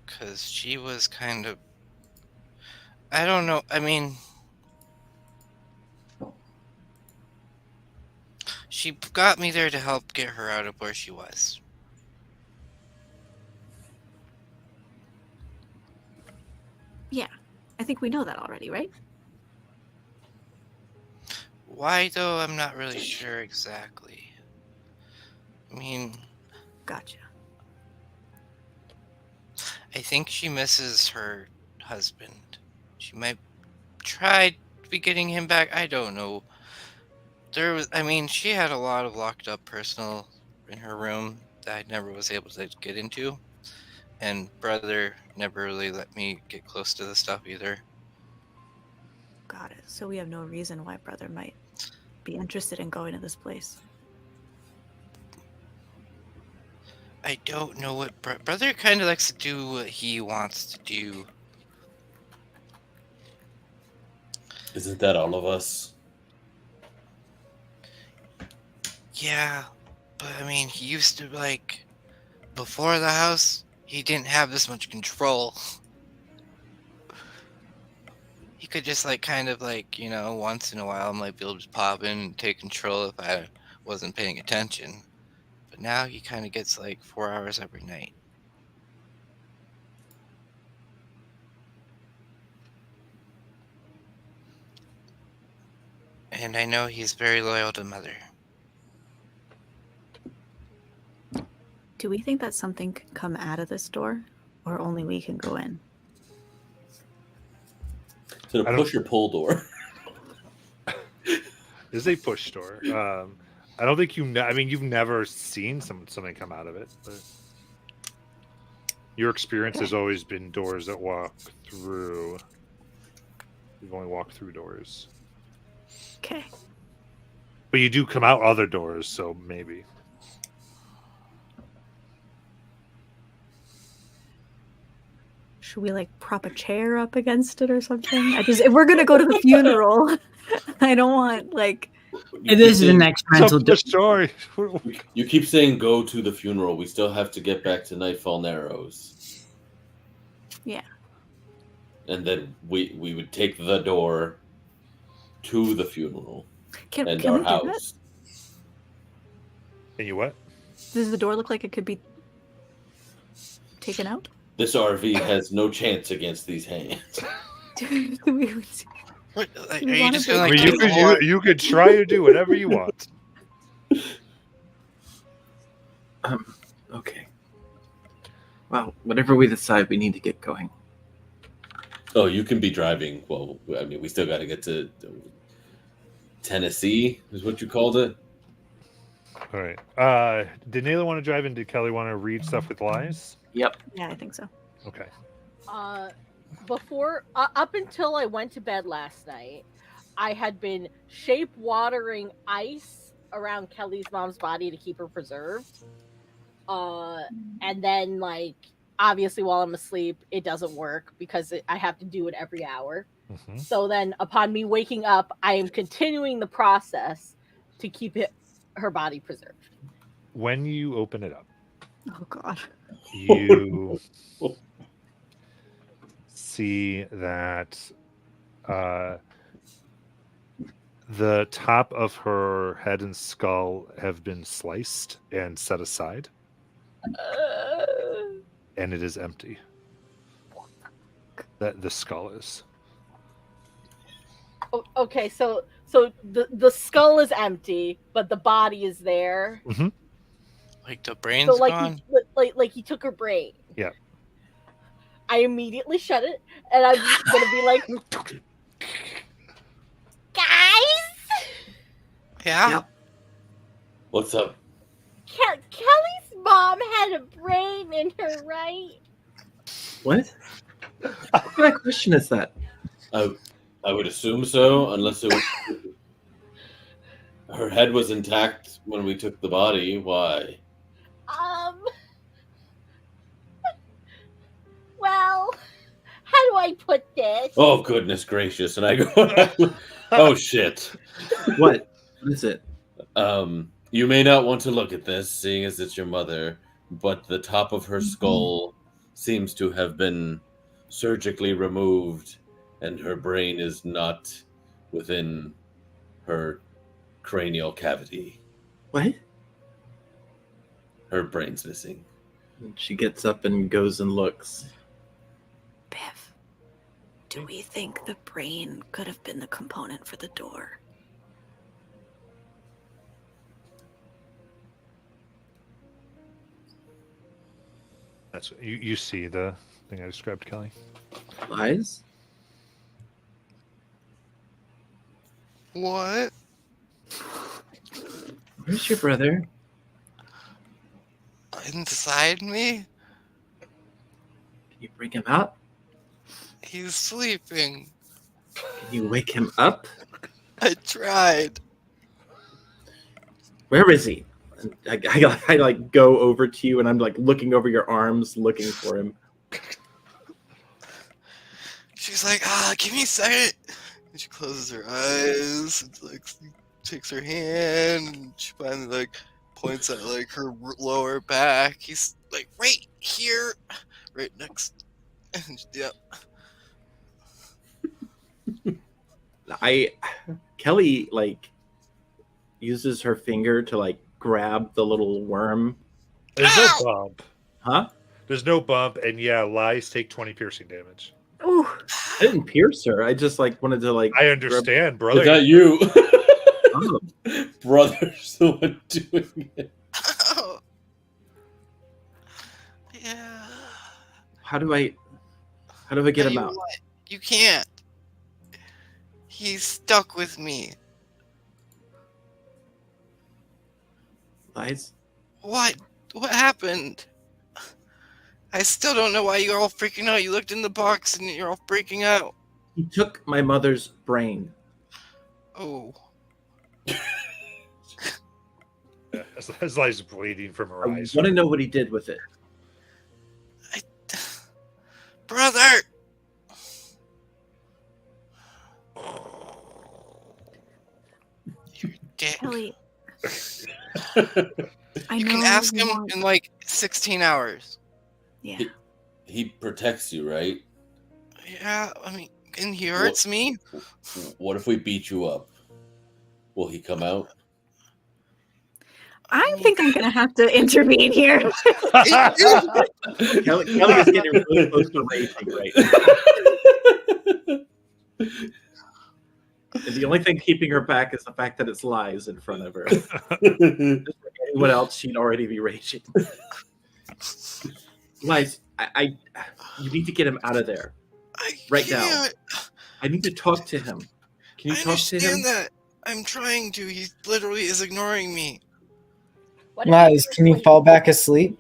Cause she was kind of, I don't know, I mean, she got me there to help get her out of where she was. Yeah, I think we know that already, right? Why though, I'm not really sure exactly. I mean, Gotcha. I think she misses her husband. She might try to be getting him back. I don't know. She had a lot of locked up personal in her room that I never was able to get into. And brother never really let me get close to the stuff either. Got it. So we have no reason why brother might be interested in going to this place. I don't know what brother kind of likes to do what he wants to do. Isn't that all of us? Yeah, but I mean, he used to, like, before the house, he didn't have this much control. He could just, like, kind of, like, once in a while, might be able to pop in and take control if I wasn't paying attention. But now he kind of gets, like, 4 hours every night. And I know he's very loyal to Mother. Do we think that something can come out of this door, or only we can go in? So a push or pull door. This is a push door. I don't think I mean, you've never seen something come out of it, but your experience has always been doors that walk through. You've only walked through doors. Okay. But you do come out other doors, so maybe. Should we like prop a chair up against it or something? If we're gonna go to the funeral, I don't want like. It is the next rental door. Story. You keep saying go to the funeral. We still have to get back to Nightfall Narrows. Yeah. And then we would take the door to the funeral Can and we our do house. And you what? Does the door look like it could be taken out? This RV has no chance against these hands. Do we- What, like, Do we are you wanna just break gonna, I like, mean, do the whole- you could try to do whatever you want. Okay. Well, whatever we decide, we need to get going. Oh, you can be driving. Well, I mean, we still got to get to Tennessee, is what you called it. All right. Did Nayla want to drive and did Kelly want to read stuff with lies? Yep. Yeah, I think so. Okay. Before, up until I went to bed last night, I had been shape watering ice around Kelly's mom's body to keep her preserved. And then, like, obviously while I'm asleep, it doesn't work because I have to do it every hour. Mm-hmm. So then upon me waking up, I am continuing the process to keep her body preserved. When you open it up, Oh God. you see that the top of her head and skull have been sliced and set aside, and it is empty. That the skull is. Okay, so the skull is empty, but the body is there. like the brain's So like gone? like he took her brain. Yeah. I immediately shut it, and I'm gonna be like, guys, Yeah. Yep. What's up? Kelly's mom had a brain in her, right? What? What kind of question is that? I would assume so, unless it was her head was intact when we took the body. Why? Well, how do I put this? Oh goodness gracious! And I go, oh shit. What? What is it? You may not want to look at this, seeing as it's your mother, but the top of her skull seems to have been surgically removed, and her brain is not within her cranial cavity. What? Her brain's missing. She gets up and goes and looks. Biff, do we think the brain could have been the component for the door? That's you see the thing I described, Kelly. Lies? What? Where's your brother? Inside me? Can you bring him out? He's sleeping. Can you wake him up? I tried. Where is he? And I like go over to you and I'm like looking over your arms looking for him. She's like, give me a second. And she closes her eyes. It's like, takes her hand and she finally like points at like her lower back. He's like right here, right next. Yep. Kelly like uses her finger to like grab the little worm. There's no bump. Huh? There's no bump, and yeah, lies take 20 piercing damage. Ooh. I didn't pierce her. I just like wanted to like. I understand, brother. Is that you? Oh. Brother's the one doing it. Yeah. How do I get Tell him you out? what, you can't. He's stuck with me. Lies? What? What happened? I still don't know why you're all freaking out. You looked in the box and you're all freaking out. He took my mother's brain. Oh. Yeah, as Lies bleeding from her I eyes. want to know what he did with it. Brother! You dick. Kelly, I You know can ask you him want- in like 16 hours. Yeah. He protects you, right? Yeah, I mean, and he hurts me. What if we beat you up? Will he come out? I think I'm gonna have to intervene here. Kelly is getting really close to raging right now. And the only thing keeping her back is the fact that it's Lies in front of her. Anyone else, she'd already be raging. Lies, I you need to get him out of there right now. I need to talk to him. Can you I talk to him? understand that. I'm trying to. He literally is ignoring me. What if Lies, you can you like- fall back asleep?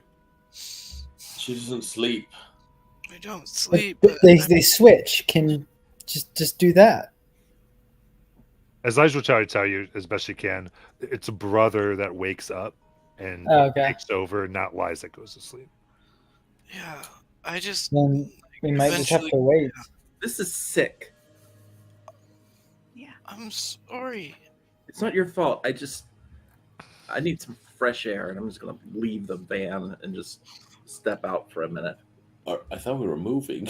She doesn't sleep. I don't But sleep. they switch. Can you just do that? As Lies will try to tell you as best she can, it's a brother that wakes up and Oh, okay. takes over, not Lies that goes to sleep. Yeah, I just. Then we might just have to wait. This is sick. I'm sorry. It's not your fault. I need some fresh air, and I'm just gonna leave the van and just step out for a minute. I thought we were moving.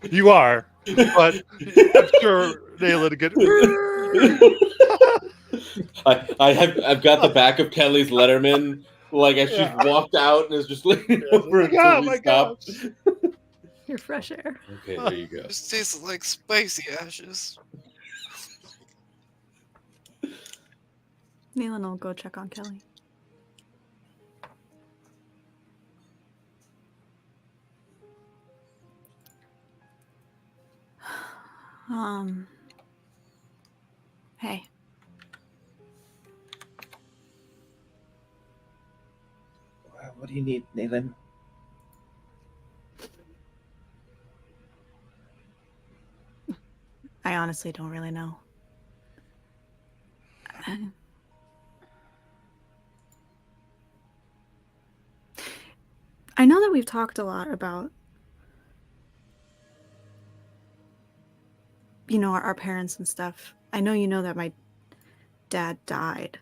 You are, but I'm sure Nayla to get. I've got the back of Kelly's Letterman, like as she's walked out and is just leaning over until Oh we my stop. Your fresh air. Okay, there you go. This tastes like spicy ashes. Neelan will go check on Kelly. Hey. What do you need, Nathan? I honestly don't really know. I know that we've talked a lot about, our parents and stuff. I know you know that my dad died.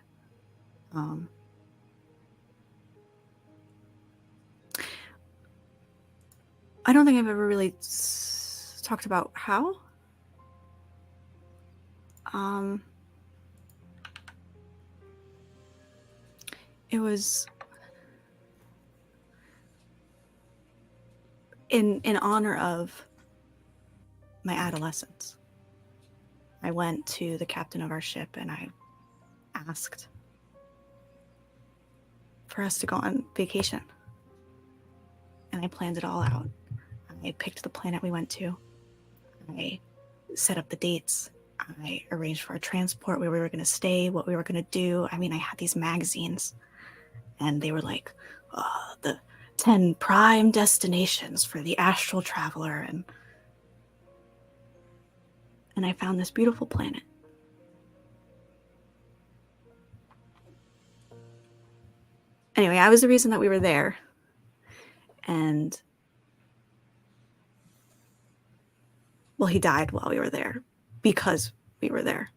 I don't think I've ever really talked about how. It was in honor of my adolescence. I went to the captain of our ship and I asked for us to go on vacation. And I planned it all out. I picked the planet we went to. I set up the dates. I arranged for our transport, where we were going to stay, what we were going to do. I mean, I had these magazines, and they were like, the 10 prime destinations for the astral traveler, and I found this beautiful planet. Anyway, I was the reason that we were there, and well, he died while we were there because we were there.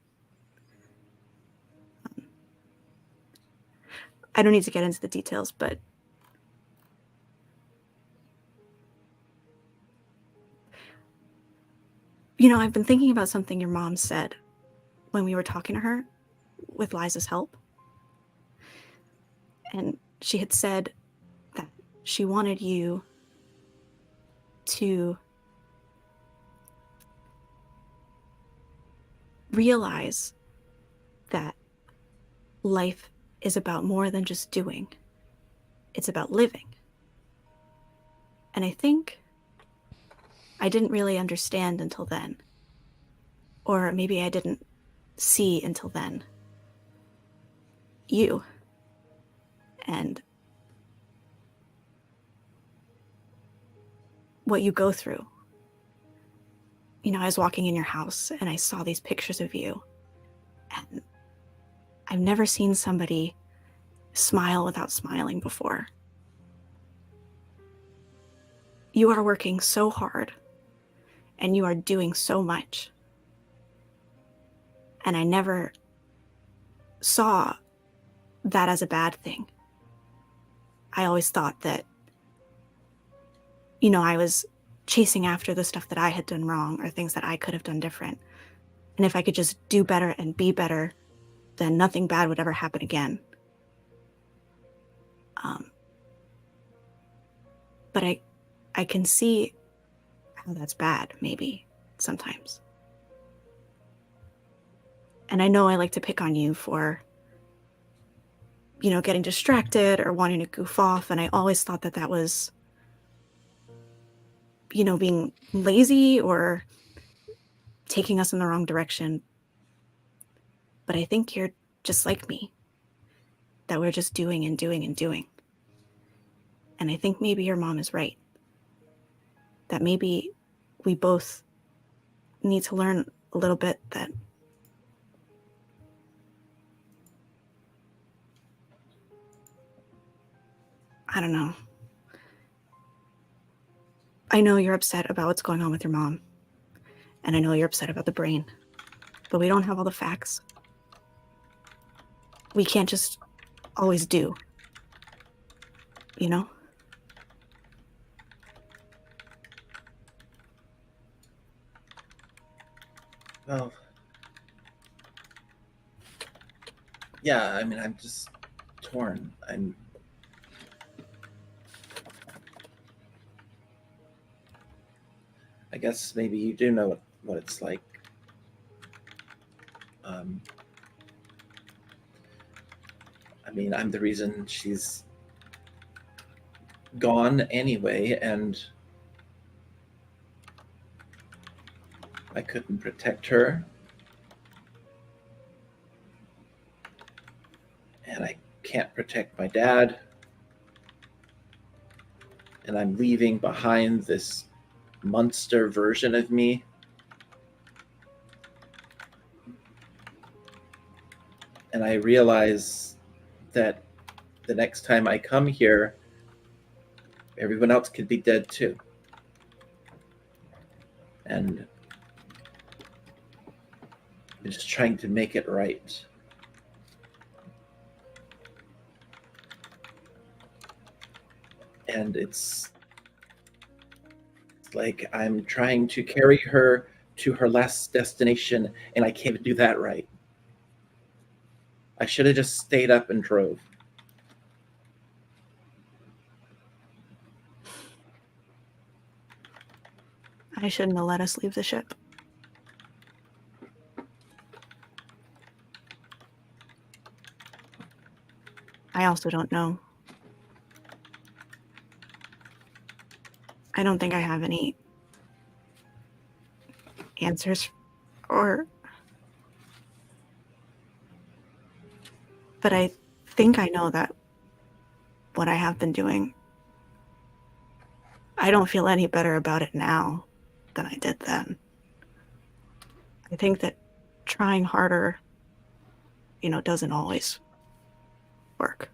I don't need to get into the details, but I've been thinking about something your mom said when we were talking to her with Liza's help. And she had said that she wanted you to realize that life is about more than just doing. It's about living. And I think I didn't really understand until then. Or maybe I didn't see until then. You. And what you go through. I was walking in your house and I saw these pictures of you. And I've never seen somebody smile without smiling before. You are working so hard and you are doing so much. And I never saw that as a bad thing. I always thought that, I was chasing after the stuff that I had done wrong or things that I could have done different. And if I could just do better and be better, then nothing bad would ever happen again. But I can see how that's bad, maybe, sometimes. And I know I like to pick on you for, getting distracted or wanting to goof off. And I always thought that was, being lazy or taking us in the wrong direction. But I think you're just like me, that we're just doing and doing and doing. And I think maybe your mom is right, that maybe we both need to learn a little bit that I don't know. I know you're upset about what's going on with your mom. And I know you're upset about the brain. But we don't have all the facts. We can't just always do. Well, yeah, I mean, I'm just torn. I guess maybe you do know what it's like. I mean, I'm the reason she's gone anyway, and I couldn't protect her. And I can't protect my dad. And I'm leaving behind this monster version of me. And I realize that the next time I come here, everyone else could be dead too. And I'm just trying to make it right. And it's like I'm trying to carry her to her last destination, and I can't even do that right. I should have just stayed up and drove. I shouldn't have let us leave the ship. I also don't know. I don't think I have any answers but I think I know that what I have been doing, I don't feel any better about it now than I did then. I think that trying harder, doesn't always work.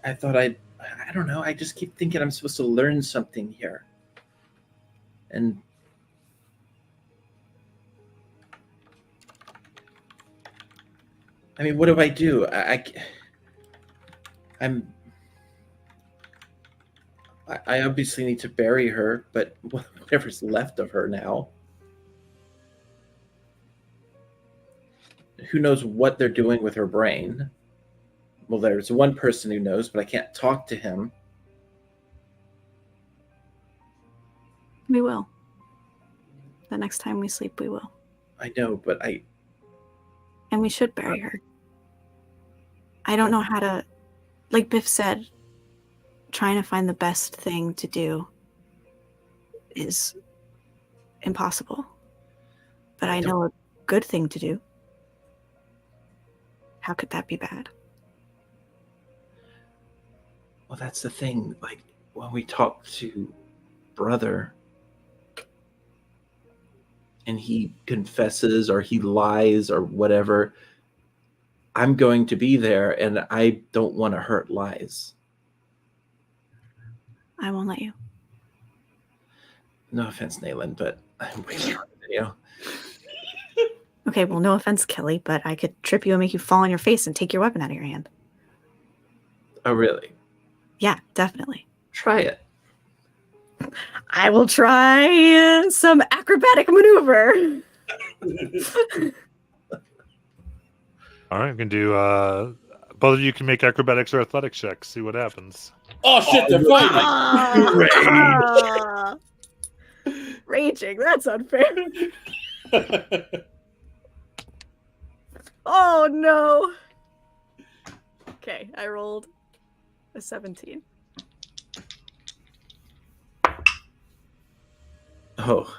I thought I don't know. I just keep thinking I'm supposed to learn something here. And I mean, what do I do? I obviously need to bury her, but whatever's left of her now. Who knows what they're doing with her brain? Well, there's one person who knows, but I can't talk to him. We will. The next time we sleep, we will. I know, but And we should bury her. I don't know how to, like Biff said, trying to find the best thing to do is impossible. But I know a good thing to do. How could that be bad? Well, that's the thing. Like, when we talk to brother and he confesses or he lies or whatever, I'm going to be there and I don't want to hurt lies. I won't let you. No offense, Nayland, but I'm waiting on the video. Okay, well, no offense, Kelly, but I could trip you and make you fall on your face and take your weapon out of your hand. Oh, really? Yeah, definitely. Try it. I will try some acrobatic maneuver. All right, we can do. Both of you can make acrobatics or athletics checks. See what happens. Oh shit, they're fighting! Ah! Raging, that's unfair. Oh no. Okay, I rolled a 17. Oh,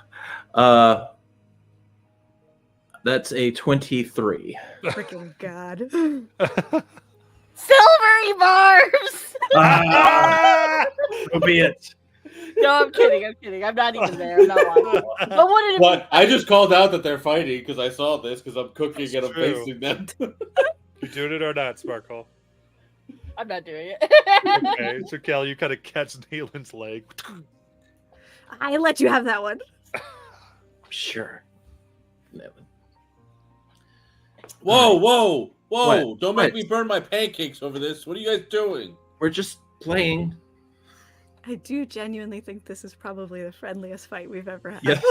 that's a 23. Freaking God. Silvery barbs. So be it. No, I'm kidding. I'm not even there. I'm not watching. But what did it What? I just called out that they're fighting because I saw this because I'm cooking and I'm true. facing them. You doing it or not, Sparkle? I'm not doing it. Okay, so Kel, you kind of catch Nayland's leg. I let you have that one. Sure. Nayland. Whoa! Don't What? make me burn my pancakes over this. What are you guys doing? We're just playing. I do genuinely think this is probably the friendliest fight we've ever had. Yes.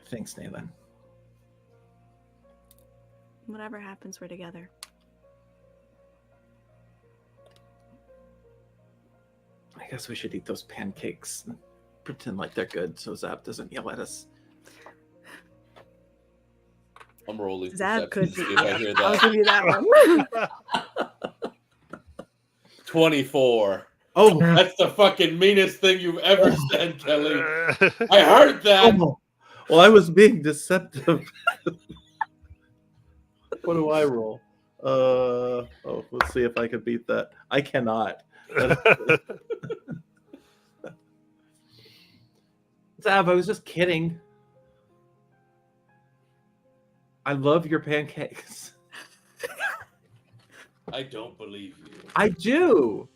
Thanks, Nayland. Whatever happens, we're together. I guess we should eat those pancakes and pretend like they're good so Zap doesn't yell at us. I'm rolling. Zap could be. If I hear I'll that. give you that one. 24. Oh, That's the fucking meanest thing you've ever said, Kelly. I heard that. oh. Well, I was being deceptive. What do I roll? Let's see if I can beat that. I cannot. Zab, I was just kidding. I love your pancakes. I don't believe you. I do.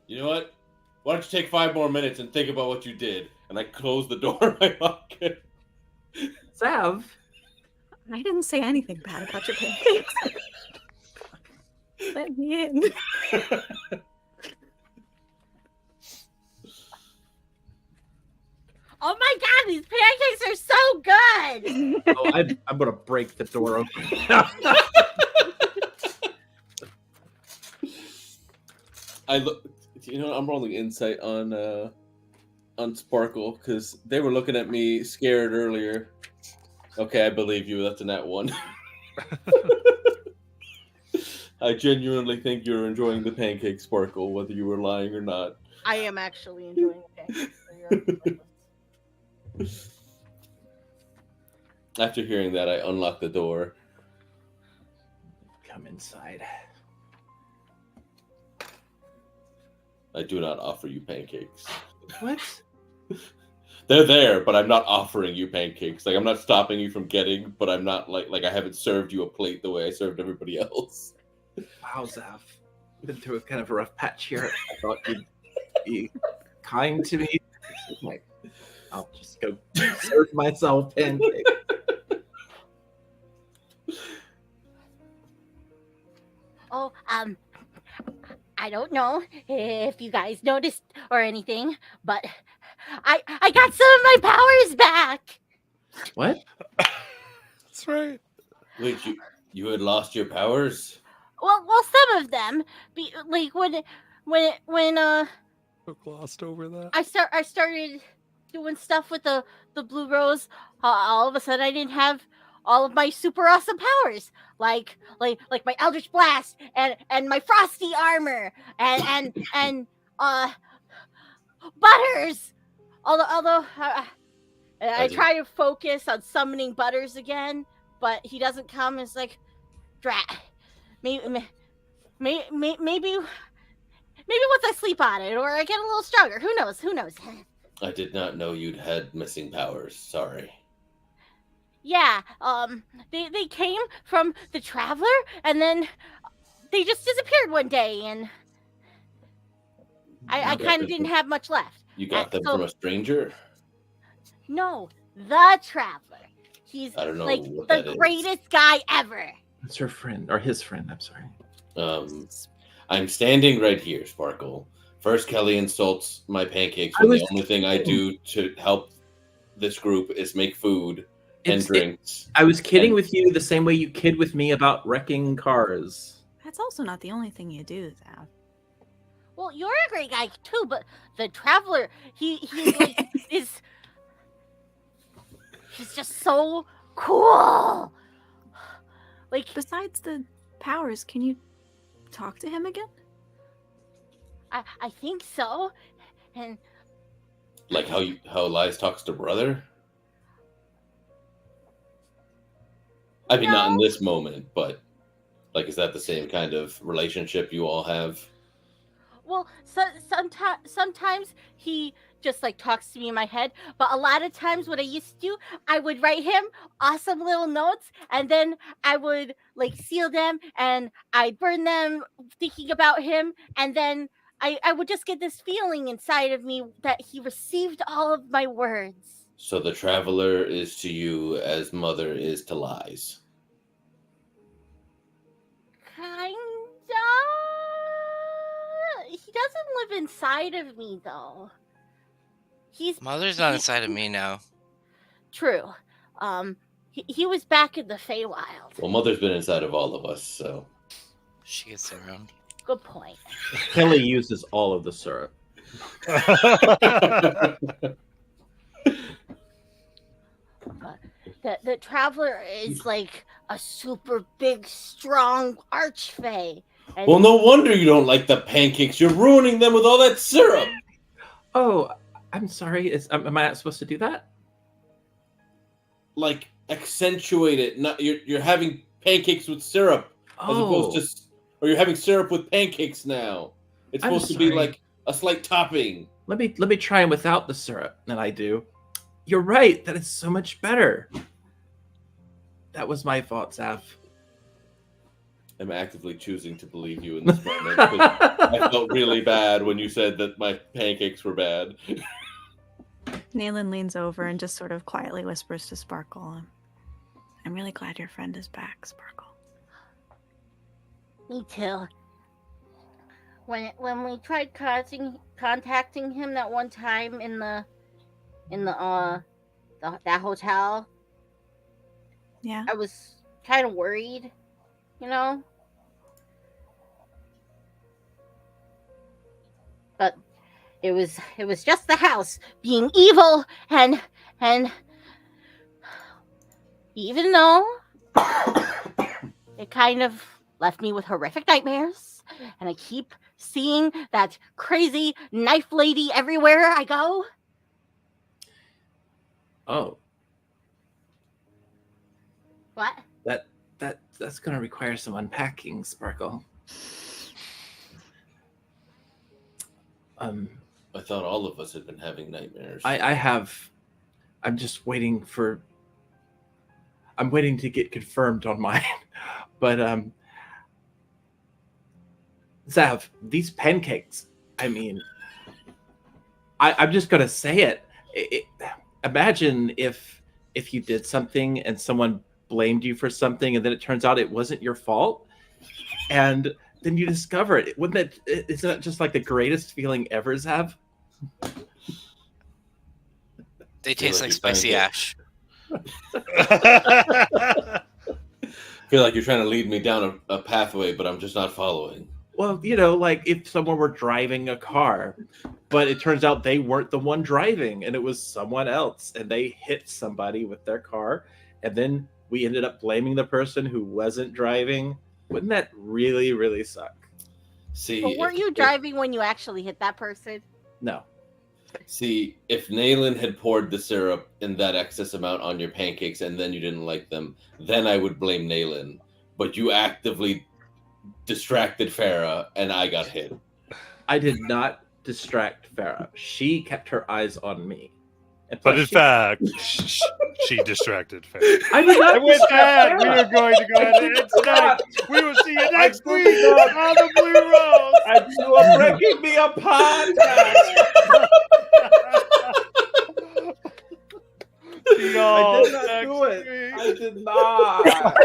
You know what? Why don't you take 5 more minutes and think about what you did? And I close the door in my pocket. Zav. I didn't say anything bad about your pancakes. Let me in. Oh my God, these pancakes are so good. Oh, I'm gonna break the door open. I look. You know, I'm rolling insight on Sparkle because they were looking at me scared earlier. Okay, I believe you. That's a nat 1. I genuinely think you're enjoying the pancake, Sparkle, whether you were lying or not. I am actually enjoying the pancakes. So you're After hearing that, I unlock the door. Come inside. I do not offer you pancakes. What? They're there, but I'm not offering you pancakes. Like, I'm not stopping you from getting, but I'm not like I haven't served you a plate the way I served everybody else. Wow, Zav. been through a kind of a rough patch here. I thought you'd be kind to me. Like, I'll just go serve myself pancake. Oh, I don't know if you guys noticed or anything, but I got some of my powers back. What? That's right. Wait, you had lost your powers? Well, some of them. Like when Glossed over that. I started doing stuff with the blue rose. All of a sudden, I didn't have all of my super awesome powers, like my Eldritch Blast and my Frosty armor and Butters. Although I try to focus on summoning Butters again, but he doesn't come. It's like, drat. Maybe once I sleep on it, or I get a little stronger. Who knows? I did not know you'd had missing powers. Sorry. Yeah, they came from the Traveler, and then they just disappeared one day, and I kind of didn't have much left. You got them from a stranger? No, the Traveler. He's I don't know like what the that is. greatest guy ever. It's her friend, or his friend, I'm sorry. I'm standing right here, Sparkle. First, Kelly insults my pancakes when the only thing I do to help this group is make food and drinks. I was kidding with you the same way you kid with me about wrecking cars. That's also not the only thing you do, Zav. Well, you're a great guy too, but the Traveler, he like, he's just so cool. Like, besides the powers, can you talk to him again? I think so, and like how Lies talks to brother. I mean, not in this moment, but like, is that the same kind of relationship you all have? Well, sometimes he just like talks to me in my head, but a lot of times what I used to do, I would write him awesome little notes, and then I would like seal them and I'd burn them thinking about him, and then I would just get this feeling inside of me that he received all of my words. So the Traveler is to you as Mother is to Lies. Kinda. He doesn't live inside of me though. Mother's not inside of me now. True. He was back in the Feywild. Well, Mother's been inside of all of us, so She gets around. Good point. Kelly uses all of the syrup. The Traveler is like a super big, strong archfey. And well, no wonder you don't like the pancakes. You're ruining them with all that syrup. Oh, I'm sorry. Am I not supposed to do that? Like, accentuate it. Not you're having pancakes with syrup as opposed to, or you're having syrup with pancakes now. It's supposed to be like a slight topping. Let me try them without the syrup. And I do. You're right. That is so much better. That was my fault, Zav. I'm actively choosing to believe you in this moment. I felt really bad when you said that my pancakes were bad. Nayland leans over and just sort of quietly whispers to Sparkle, I'm really glad your friend is back, Sparkle. Me too. When we tried contacting him that one time in that hotel, yeah, I was kind of worried, you know. But it was just the house being evil, and even though it kind of left me with horrific nightmares, and I keep seeing that crazy knife lady everywhere I go. Oh. What? That's gonna require some unpacking, Sparkle. I thought all of us had been having nightmares. I have. I'm just waiting for. I'm waiting to get confirmed on mine, but Zav, these pancakes. I mean, I'm just gonna say it. Imagine if you did something and someone blamed you for something, and then it turns out it wasn't your fault, and then you discover it. Wouldn't that? Isn't that just like the greatest feeling ever, Zav? They taste like like you're spicy trying ash. I feel like you're trying to lead me down a pathway, but I'm just not following. Well, like if someone were driving a car, but it turns out they weren't the one driving and it was someone else, and they hit somebody with their car, and then we ended up blaming the person who wasn't driving. Wouldn't that really, really suck? See, But weren't you driving when you actually hit that person? No. See, if Nayland had poured the syrup in that excess amount on your pancakes and then you didn't like them, then I would blame Nayland. But you actively distracted Farah, and I got hit. I did not distract Farah. She kept her eyes on me. And But plus in she- fact, she distracted Farah. I did not And with that, distract we Farah. are going to go ahead and end tonight. We will see you next I week did not. on the Blue Rose. And you are breaking me apart. See y'all I did not next do it. week. I did not.